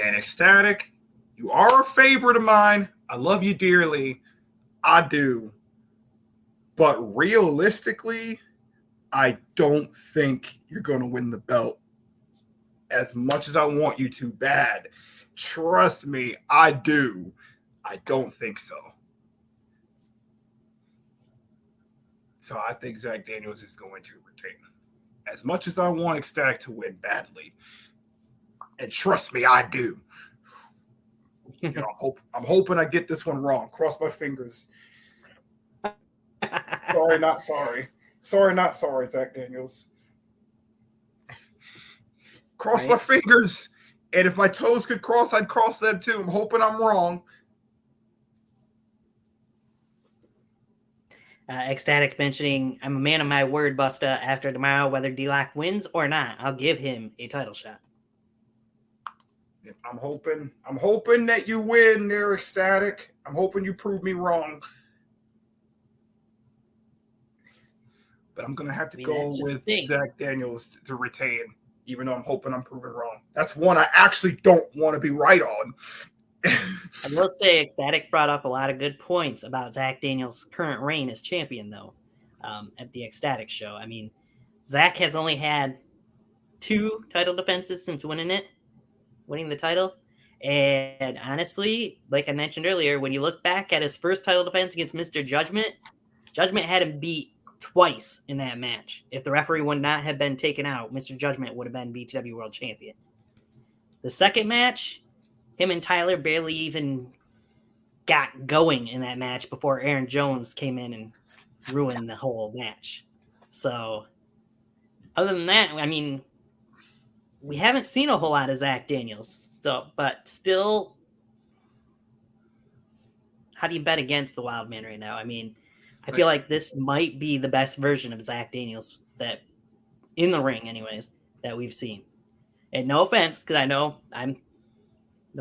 And Ecstatic, you are a favorite of mine. I love you dearly. I do. But realistically, I don't think you're going to win the belt as much as I want you to bad. Trust me, I do. I don't think so. So I think Zach Daniels is going to retain. As much as I want Ecstatic to win badly, and trust me, I do. You know, I'm hoping I get this one wrong. Cross my fingers. Sorry, not sorry. Sorry, not sorry, Zach Daniels. Cross my fingers, and if my toes could cross, I'd cross them too. I'm hoping I'm wrong. Ecstatic mentioning, I'm a man of my word, Busta. After tomorrow, whether D-Lock wins or not, I'll give him a title shot. I'm hoping that you win there, Ecstatic. I'm hoping you prove me wrong. But I'm going to have to go with Zach Daniels to retain, even though I'm hoping I'm proven wrong. That's one I actually don't want to be right on. I will say Ecstatic brought up a lot of good points about Zach Daniels' current reign as champion, though, at the Ecstatic show. I mean, Zach has only had 2 title defenses since winning the title. And honestly, like I mentioned earlier, when you look back at his first title defense against Mr. Judgment, Judgment had him beat twice in that match. If the referee would not have been taken out, Mr. Judgment would have been VTW World Champion. The second match, him and Tyler barely even got going in that match before Aaron Jones came in and ruined the whole match. So, other than that, I mean, we haven't seen a whole lot of Zach Daniels. So, but still, how do you bet against the Wild Man right now? I mean, I feel like this might be the best version of Zach Daniels that, in the ring, anyways, that we've seen. And no offense, because I know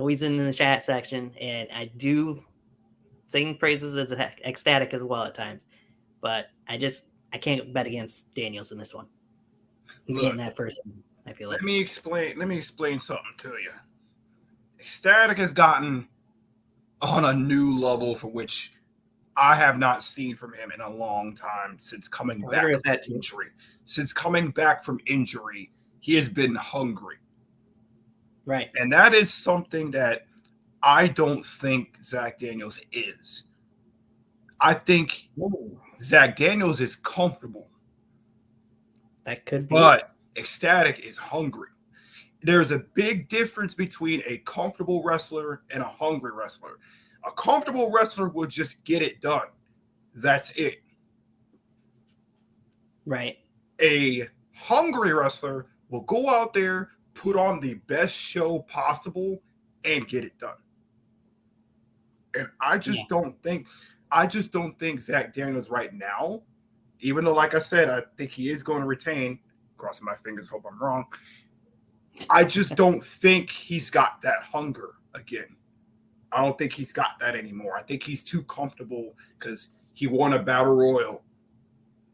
he's in the chat section, and I do sing praises as ecstatic as well at times. But I can't bet against Daniels in this one. He's getting that first one, I feel like. Let me explain something to you. Ecstatic has gotten on a new level for which I have not seen from him in a long time since coming back from injury. Since coming back from injury, he has been hungry. Right. And that is something that I don't think Zach Daniels is. I think Zach Daniels is comfortable. That could be. But Ecstatic is hungry. There's a big difference between a comfortable wrestler and a hungry wrestler. A comfortable wrestler will just get it done. That's it. Right. A hungry wrestler will go out there, put on the best show possible, and get it done. And I just don't think Zach Daniels right now, even though, like I said, I think he is going to retain. Crossing my fingers, hope I'm wrong. I just don't think he's got that hunger again. I don't think he's got that anymore. I think he's too comfortable because he won a battle royal.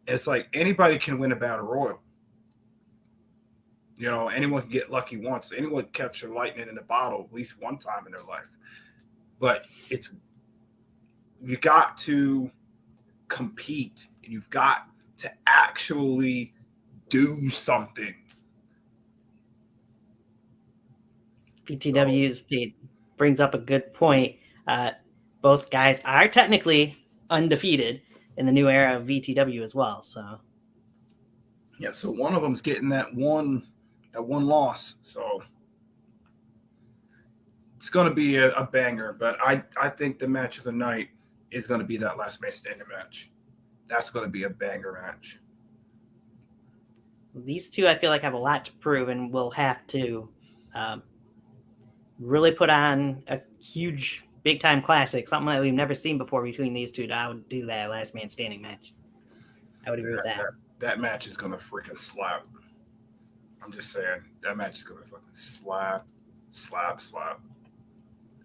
It's like anybody can win a battle royal. You know, anyone can get lucky once. Anyone can capture lightning in a bottle at least one time in their life. But you got to compete. And you've got to actually do something. VTW brings up a good point. Both guys are technically undefeated in the new era of VTW as well. So, yeah. So one of them's getting that one loss. So it's going to be a banger. But I think the match of the night is going to be that last man standing match. That's going to be a banger match. These two, I feel like, have a lot to prove, and will have to really put on a huge, big-time classic, something that we've never seen before between these two. I would do that last man standing match. I would agree with that. That match is going to freaking slap. I'm just saying, that match is going to fucking slap.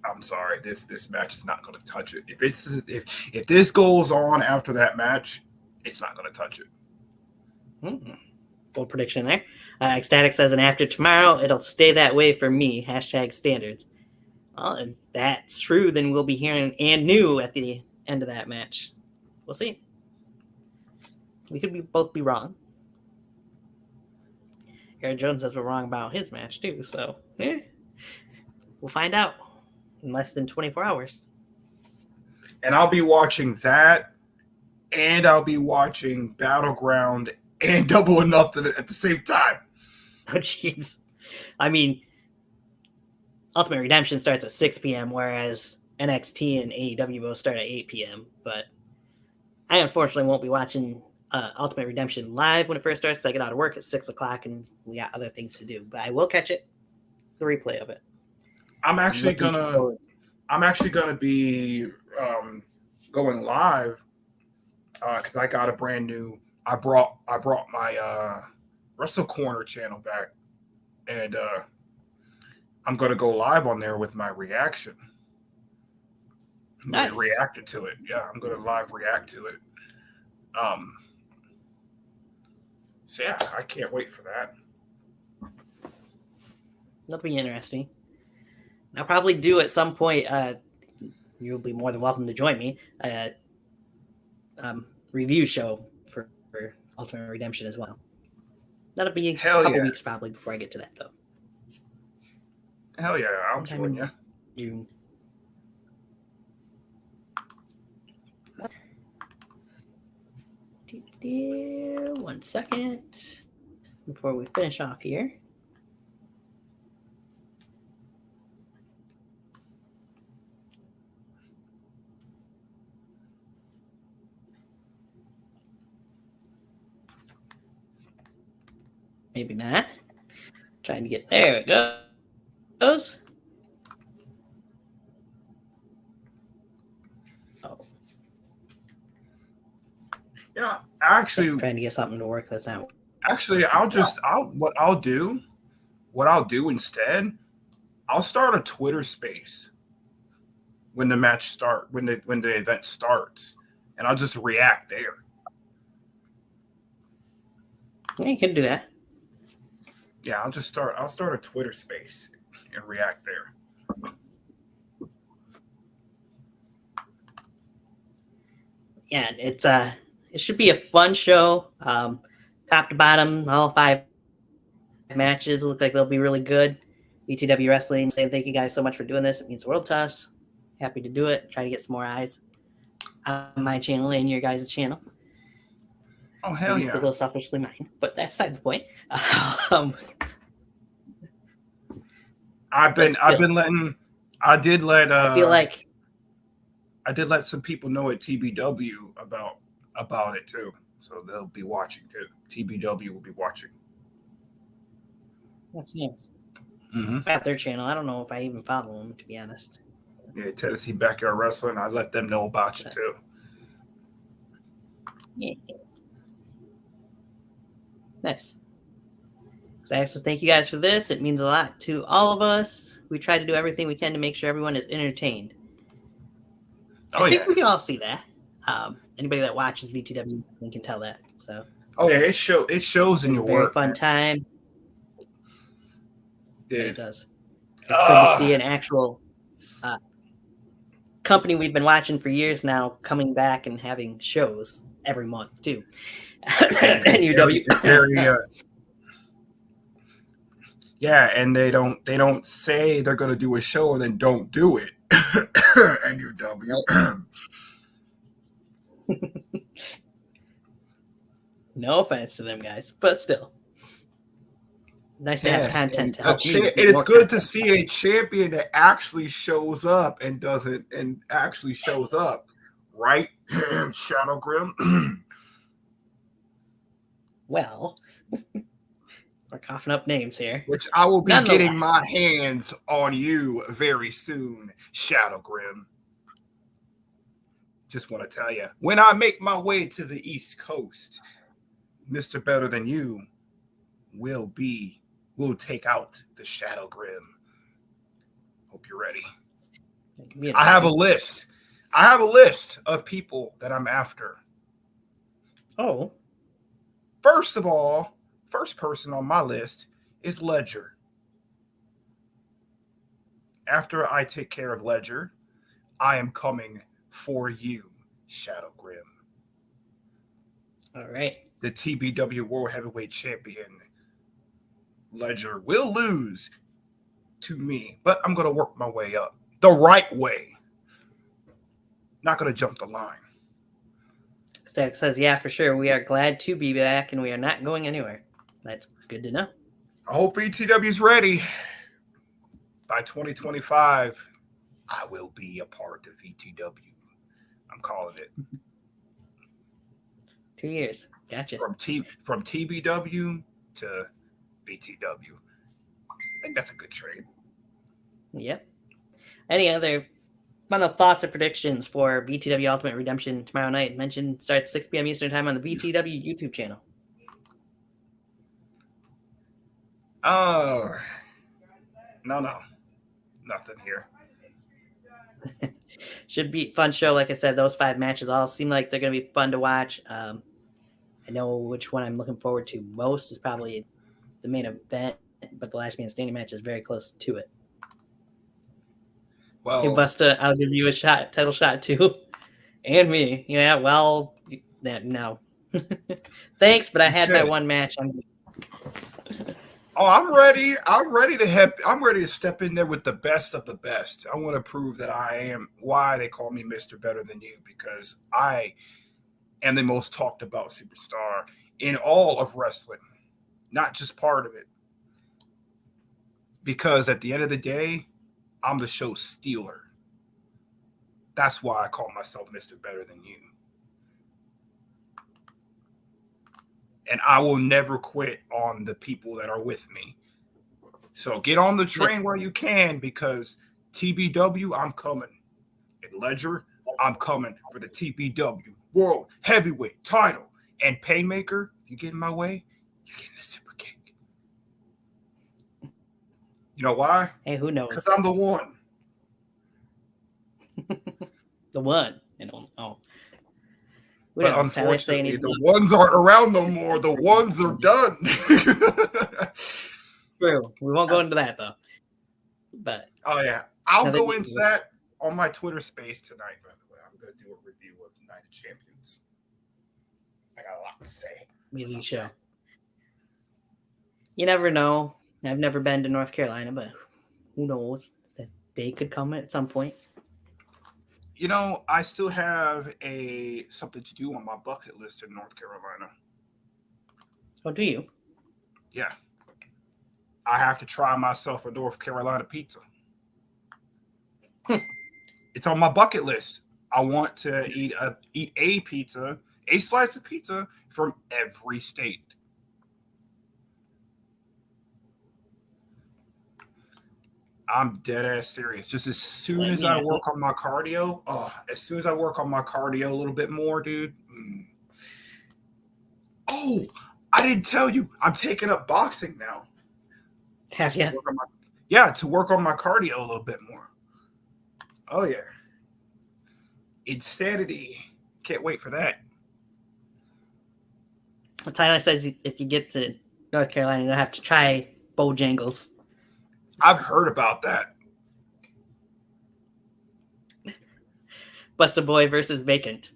I'm sorry, this match is not going to touch it. If this goes on after that match, it's not going to touch it. Mm-hmm. Bold prediction there. Ecstatic says, and after tomorrow, it'll stay that way for me. #standards. Well, if that's true, then we'll be hearing and new at the end of that match. We'll see. We could both be wrong. Aaron Jones says we're wrong about his match too, so we'll find out in less than 24 hours. And I'll be watching that, and I'll be watching Battleground and Double or Nothing at the same time. Oh, jeez. I mean, Ultimate Redemption starts at 6 p.m., whereas NXT and AEW both start at 8 p.m. But I unfortunately won't be watching Ultimate Redemption live when it first starts. I get out of work at 6 o'clock, and we got other things to do. But I will catch it, the replay of it. I'm actually gonna be going live because I got a brand new. I brought my Wrestle Corner channel back, and I'm gonna go live on there with my reaction. Nice. Reacted to it. Yeah, I'm gonna live react to it. So yeah, I can't wait for that. That'll be interesting. I'll probably do at some point. You'll be more than welcome to join me. Review show for Ultimate Redemption as well. That'll be a couple weeks probably before I get to that, though. Hell yeah, I'll join you. June. 1 second before we finish off here. Maybe not. Trying to get there. It goes. Oh, Yeah, actually, trying to get something to work that's not. what I'll do instead, I'll start a Twitter space when the event starts, and I'll just react there. Yeah, you can do that. Yeah, I'll start a Twitter space and react there. Yeah, it should be a fun show. Top to bottom, all 5 matches look like they'll be really good. VTW Wrestling saying thank you guys so much for doing this. It means the world to us. Happy to do it. Try to get some more eyes on my channel and your guys' channel. Oh hell At least yeah! a little selfishly mine, but that's beside the point. I did let some people know at TBW about it too, so they'll be watching too. TBW will be watching. That's nice. Mm-hmm. At their channel, I don't know if I even follow them, to be honest. Yeah, Tennessee Backyard Wrestling. I let them know about you too. Yeah. Nice. So Axis, thank you guys for this. It means a lot to all of us. We try to do everything we can to make sure everyone is entertained. I think we can all see that. Anybody that watches VTW can tell that. So. Oh yeah, it shows in your work. Very fun time. Yeah, it does. It's good to see an actual company we've been watching for years now coming back and having shows every month too. NUW. Yeah, and they don't say they're going to do a show and then don't do it. NUW. No offense to them guys, but still. Nice to have content to help it's good to see a champion that actually shows up and actually shows up, right? Shadow Grim. Well, we're coughing up names here. Which I will be getting my hands on you very soon, Shadow Grim. Just want to tell you, when I make my way to the East Coast, Mr. Better Than You will take out the Shadow Grim. Hope you're ready. I have a list. Of people that I'm after. Oh. First of all, first person on my list is Ledger. After I take care of Ledger, I am coming for you, Shadow Grim. All right. The TBW World Heavyweight Champion, Ledger, will lose to me, but I'm going to work my way up the right way. Not going to jump the line. Static says, yeah, for sure. We are glad to be back, and we are not going anywhere. That's good to know. I hope VTW's ready. By 2025, I will be a part of VTW. I'm calling it. 2 years. Gotcha. From TBW to VTW. I think that's a good trade. Yep. Any other final thoughts or predictions for VTW Ultimate Redemption tomorrow night? Mentioned starts 6 p.m. Eastern Time on the VTW YouTube channel. No. Nothing here. Should be a fun show. Like I said, those 5 matches all seem like they're going to be fun to watch. I know which one I'm looking forward to most is probably the main event, but the last man standing match is very close to it. Well, hey, Busta, I'll give you a title shot too. And me. Yeah, well, no. Thanks, but I had my one match. I'm ready. I'm ready to step in there with the best of the best. I want to prove that I am why they call me Mr. Better Than You, because I and the most talked about superstar in all of wrestling, not just part of it. Because at the end of the day, I'm the show stealer. That's why I call myself Mr. Better Than You. And I will never quit on the people that are with me. So get on the train while you can, because TBW, I'm coming. And Ledger, I'm coming for the TBW World Heavyweight title. And Painmaker, if you get in my way, you're getting a super kick. You know why? Hey, who knows? Because I'm the one. The one. You know, oh. Who But knows? Tyler saying unfortunately, he's the ones aren't around no more. The ones are done. true. We won't go into that though. But Oh yeah, I'll Now that go you- into that on my Twitter space tonight. By the way, I'm going to do a review of Night of Champions. I got a lot to say. music show. You never know. I've never been to North Carolina, but who knows that they could come at some point. You know, I still have something to do on my bucket list in North Carolina. Oh, do you? Yeah, I have to try myself a North Carolina pizza. It's on my bucket list. I want to eat a pizza, a slice of pizza from every state. I'm dead ass serious. Just as soon as I work on my cardio, a little bit more, dude. Oh, I didn't tell you. I'm taking up boxing now. Have you? To work on my cardio a little bit more. Oh yeah. Insanity. Can't wait for that. Well, Tyler says if you get to North Carolina, you'll have to try Bojangles. I've heard about that. Buster Boy versus Vacant.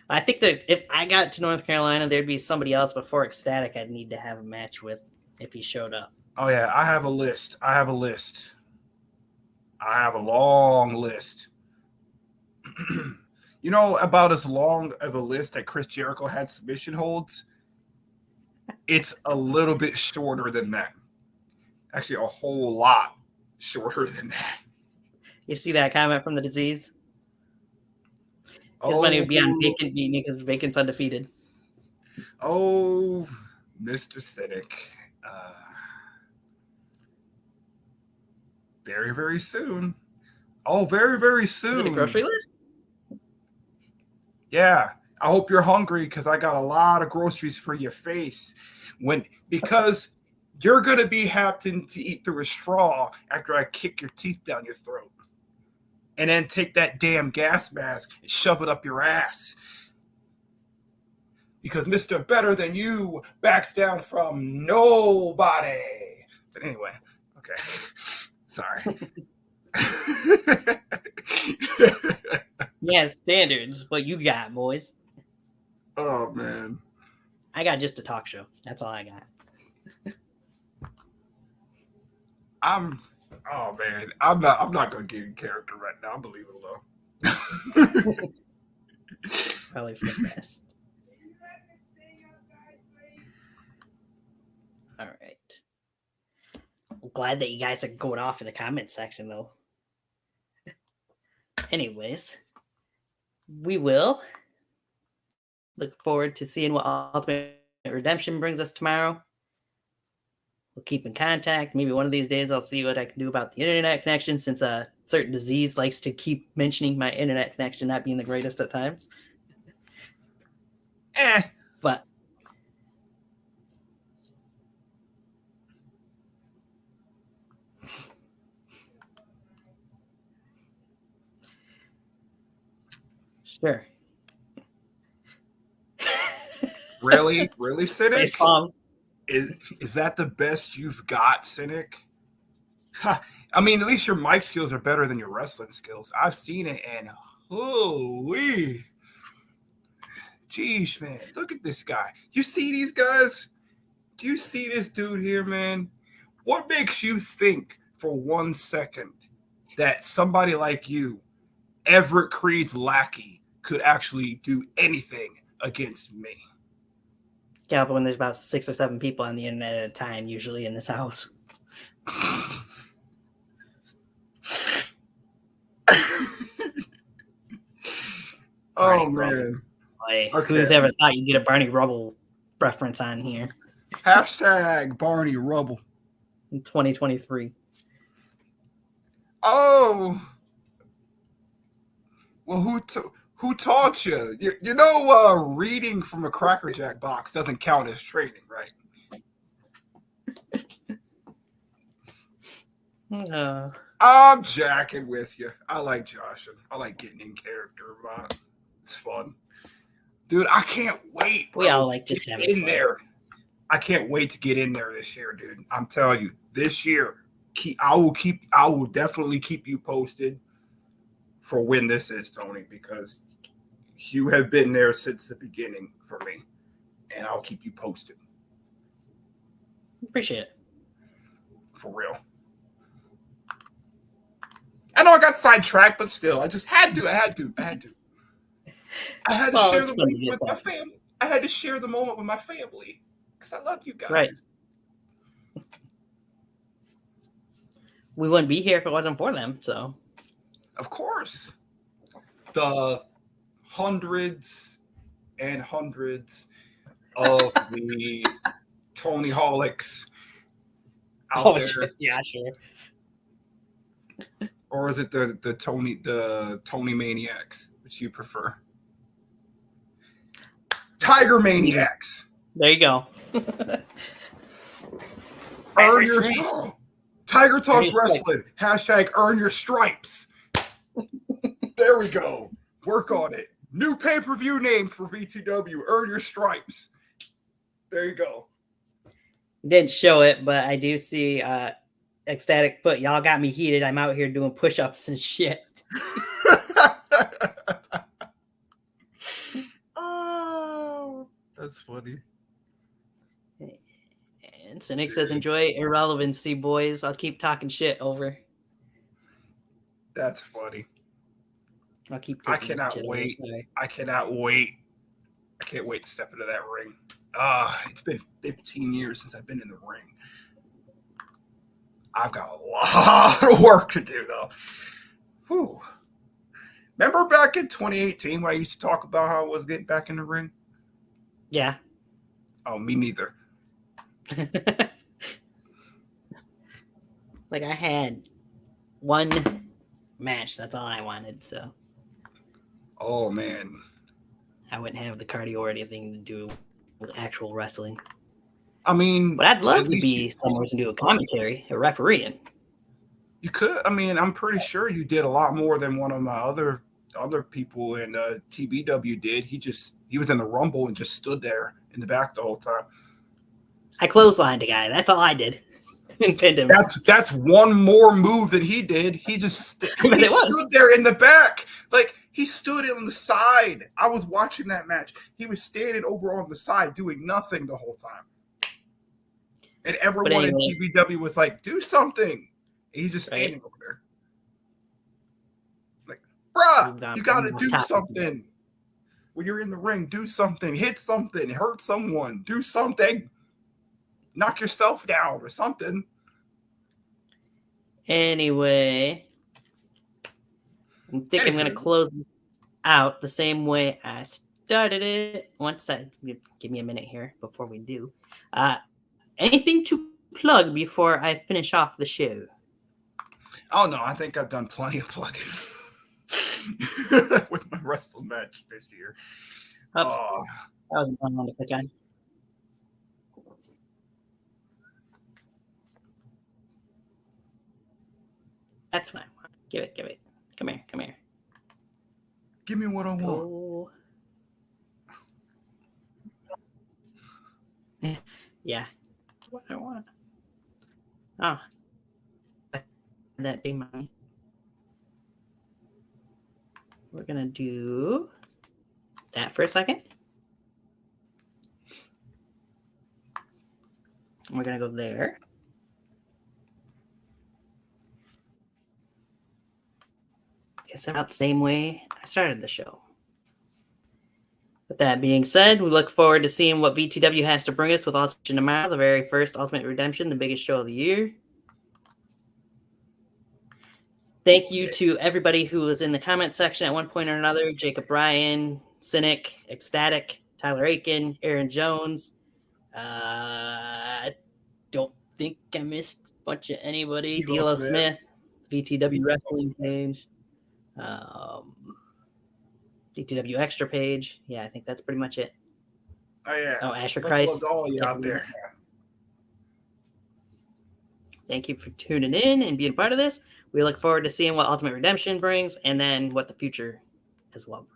I think that if I got to North Carolina, there'd be somebody else before Ecstatic I'd need to have a match with if he showed up. Oh yeah, I have a list. I have a long list. You know, about as long of a list that Chris Jericho had submission holds, it's a little bit shorter than that. Actually, a whole lot shorter than that. You see that comment from the disease? His money would be on Vacant beating because Vacant's undefeated. Oh, Mr. Cynic. Very, very soon. Oh, very, very soon. Is it a grocery list? Yeah. I hope you're hungry because I got a lot of groceries for your face. Because you're going to be having to eat through a straw after I kick your teeth down your throat. And then take that damn gas mask and shove it up your ass. Because Mr. Better Than You backs down from nobody. But anyway, okay. Sorry. Yeah, standards. What you got, boys? Oh, man. I got just a talk show. That's all I got. I'm not gonna get in character right now. I'm gonna leave it alone. Probably for the best. All right. I'm glad that you guys are going off in the comment section, though. Anyways, we will look forward to seeing what Ultimate Redemption brings us tomorrow. We'll keep in contact. Maybe one of these days I'll see what I can do about the internet connection, since a certain disease likes to keep mentioning my internet connection not being the greatest at times. But sure. Really, Cynic? Face palm. Is that the best you've got, Cynic? I mean, at least your mic skills are better than your wrestling skills. I've seen it, and holy, geez, man, look at this guy. You see these guys? Do you see this dude here, man? What makes you think for 1 second that somebody like you, Everett Creed's lackey, could actually do anything against me. Yeah, but when there's about 6 or 7 people on the internet at a time, usually in this house. Oh, Barney man. Boy, Okay. who's ever thought you'd get a Barney Rubble reference on here Hashtag Barney Rubble. in 2023? Oh. Well, who taught you? You know, reading from a Cracker Jack box doesn't count as trading, right? I'm jacking with you. I like joshing. I like getting in character. It's fun. Dude, I can't wait, bro, we all like to just get having in fun. there. I can't wait to get in there this year, dude. I'm telling you, this year, I will definitely keep you posted for when this is, Tony, because you have been there since the beginning for me, and I'll keep you posted. Appreciate it. For real. I know I got sidetracked, but still, I just had to. I had to Well, share it's the fun to moment get with my that. family. I had to share the moment with my family because I love you guys. Right. We wouldn't be here if it wasn't for them, so. Of course. The hundreds and hundreds of the Tony Holics out there. Sure. Yeah, sure. Or is it the Tony Maniacs, which you prefer? Tiger Maniacs. There you go. Earn your Tiger Talks Wrestling. Hashtag earn your stripes. There we go. Work on it. New pay-per-view name for VTW. Earn your stripes. There you go. Didn't show it, but I do see Ecstatic put, y'all got me heated. I'm out here doing push-ups and shit. Oh, that's funny. And Cynic says, enjoy irrelevancy, boys. I'll keep talking shit over. That's funny. I'll keep. I cannot wait. I cannot wait. I can't wait to step into that ring. It's been 15 years since I've been in the ring. I've got a lot of work to do, though. Whew. Remember back in 2018 when I used to talk about how I was getting back in the ring? Yeah. Oh, me neither. Like, I had one match. That's all I wanted, so. Oh, man. I wouldn't have the cardio or anything to do with actual wrestling. I mean, but I'd love to be somewhere to do a commentary, a refereeing. You could. I mean, I'm pretty sure you did a lot more than one of my other people in TBW did. He was in the Rumble and just stood there in the back the whole time. I clotheslined a guy. That's all I did. And pinned him. That's one more move than he did. He just stood there in the back. Like, he stood on the side. I was watching that match. He was standing over on the side doing nothing the whole time. And everyone in TBW was like, do something. And he's just standing over there. Like, bruh, you got to do something. When you're in the ring, do something. Hit something. Hurt someone. Do something. Knock yourself down or something. Anyway, I think I'm going to close this out the same way I started it. Give me a minute here before we do. Anything to plug before I finish off the show? Oh, no. I think I've done plenty of plugging with my wrestling match this year. That wasn't fun one to click on. That's what I want. Give it. Come here. Give me what I want. Yeah. What I want. Oh. That be money. We're going to do that for a second. We're going to go there. Guess about the same way I started the show. With that being said, we look forward to seeing what VTW has to bring us with Ultimate tomorrow, the very first Ultimate Redemption, the biggest show of the year. Thank you to everybody who was in the comment section at one point or another. Jacob Ryan, Cynic, Ecstatic, Tyler Aiken, Aaron Jones. I don't think I missed a bunch of anybody. D'Lo Smith, VTW Wrestling page. VTW Extra page. Yeah, I think that's pretty much it. Oh yeah. Oh, Asher Much Christ. love to all you out there. Thank you for tuning in and being a part of this. We look forward to seeing what Ultimate Redemption brings and then what the future as well brings.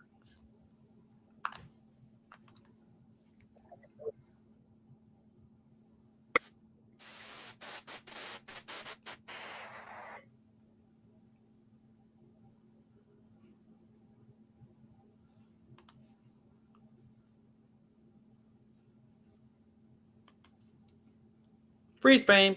Freeze frame.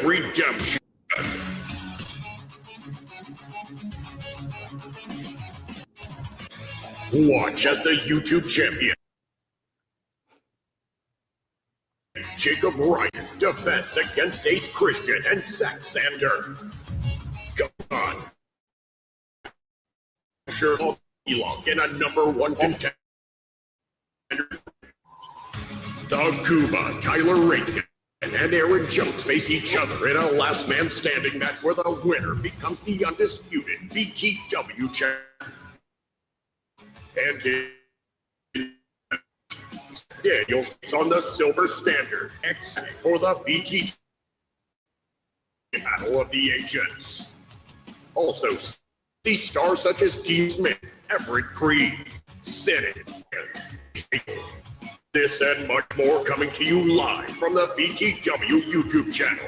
Redemption. Watch as the YouTube champion Jacob Ryan defends against Ace Christian and Zack Sander. Come on. Sure, belong in a #1 contender. The Cuba, Tyler Rankin, and Aaron Jones face each other in a last man standing match where the winner becomes the undisputed VTW champion. And Daniels is on the silver standard, except for the VT Battle of the Agents. Also, see stars such as Dean Smith, Everett Creed, Senate, and this and much more coming to you live from the VTW YouTube channel.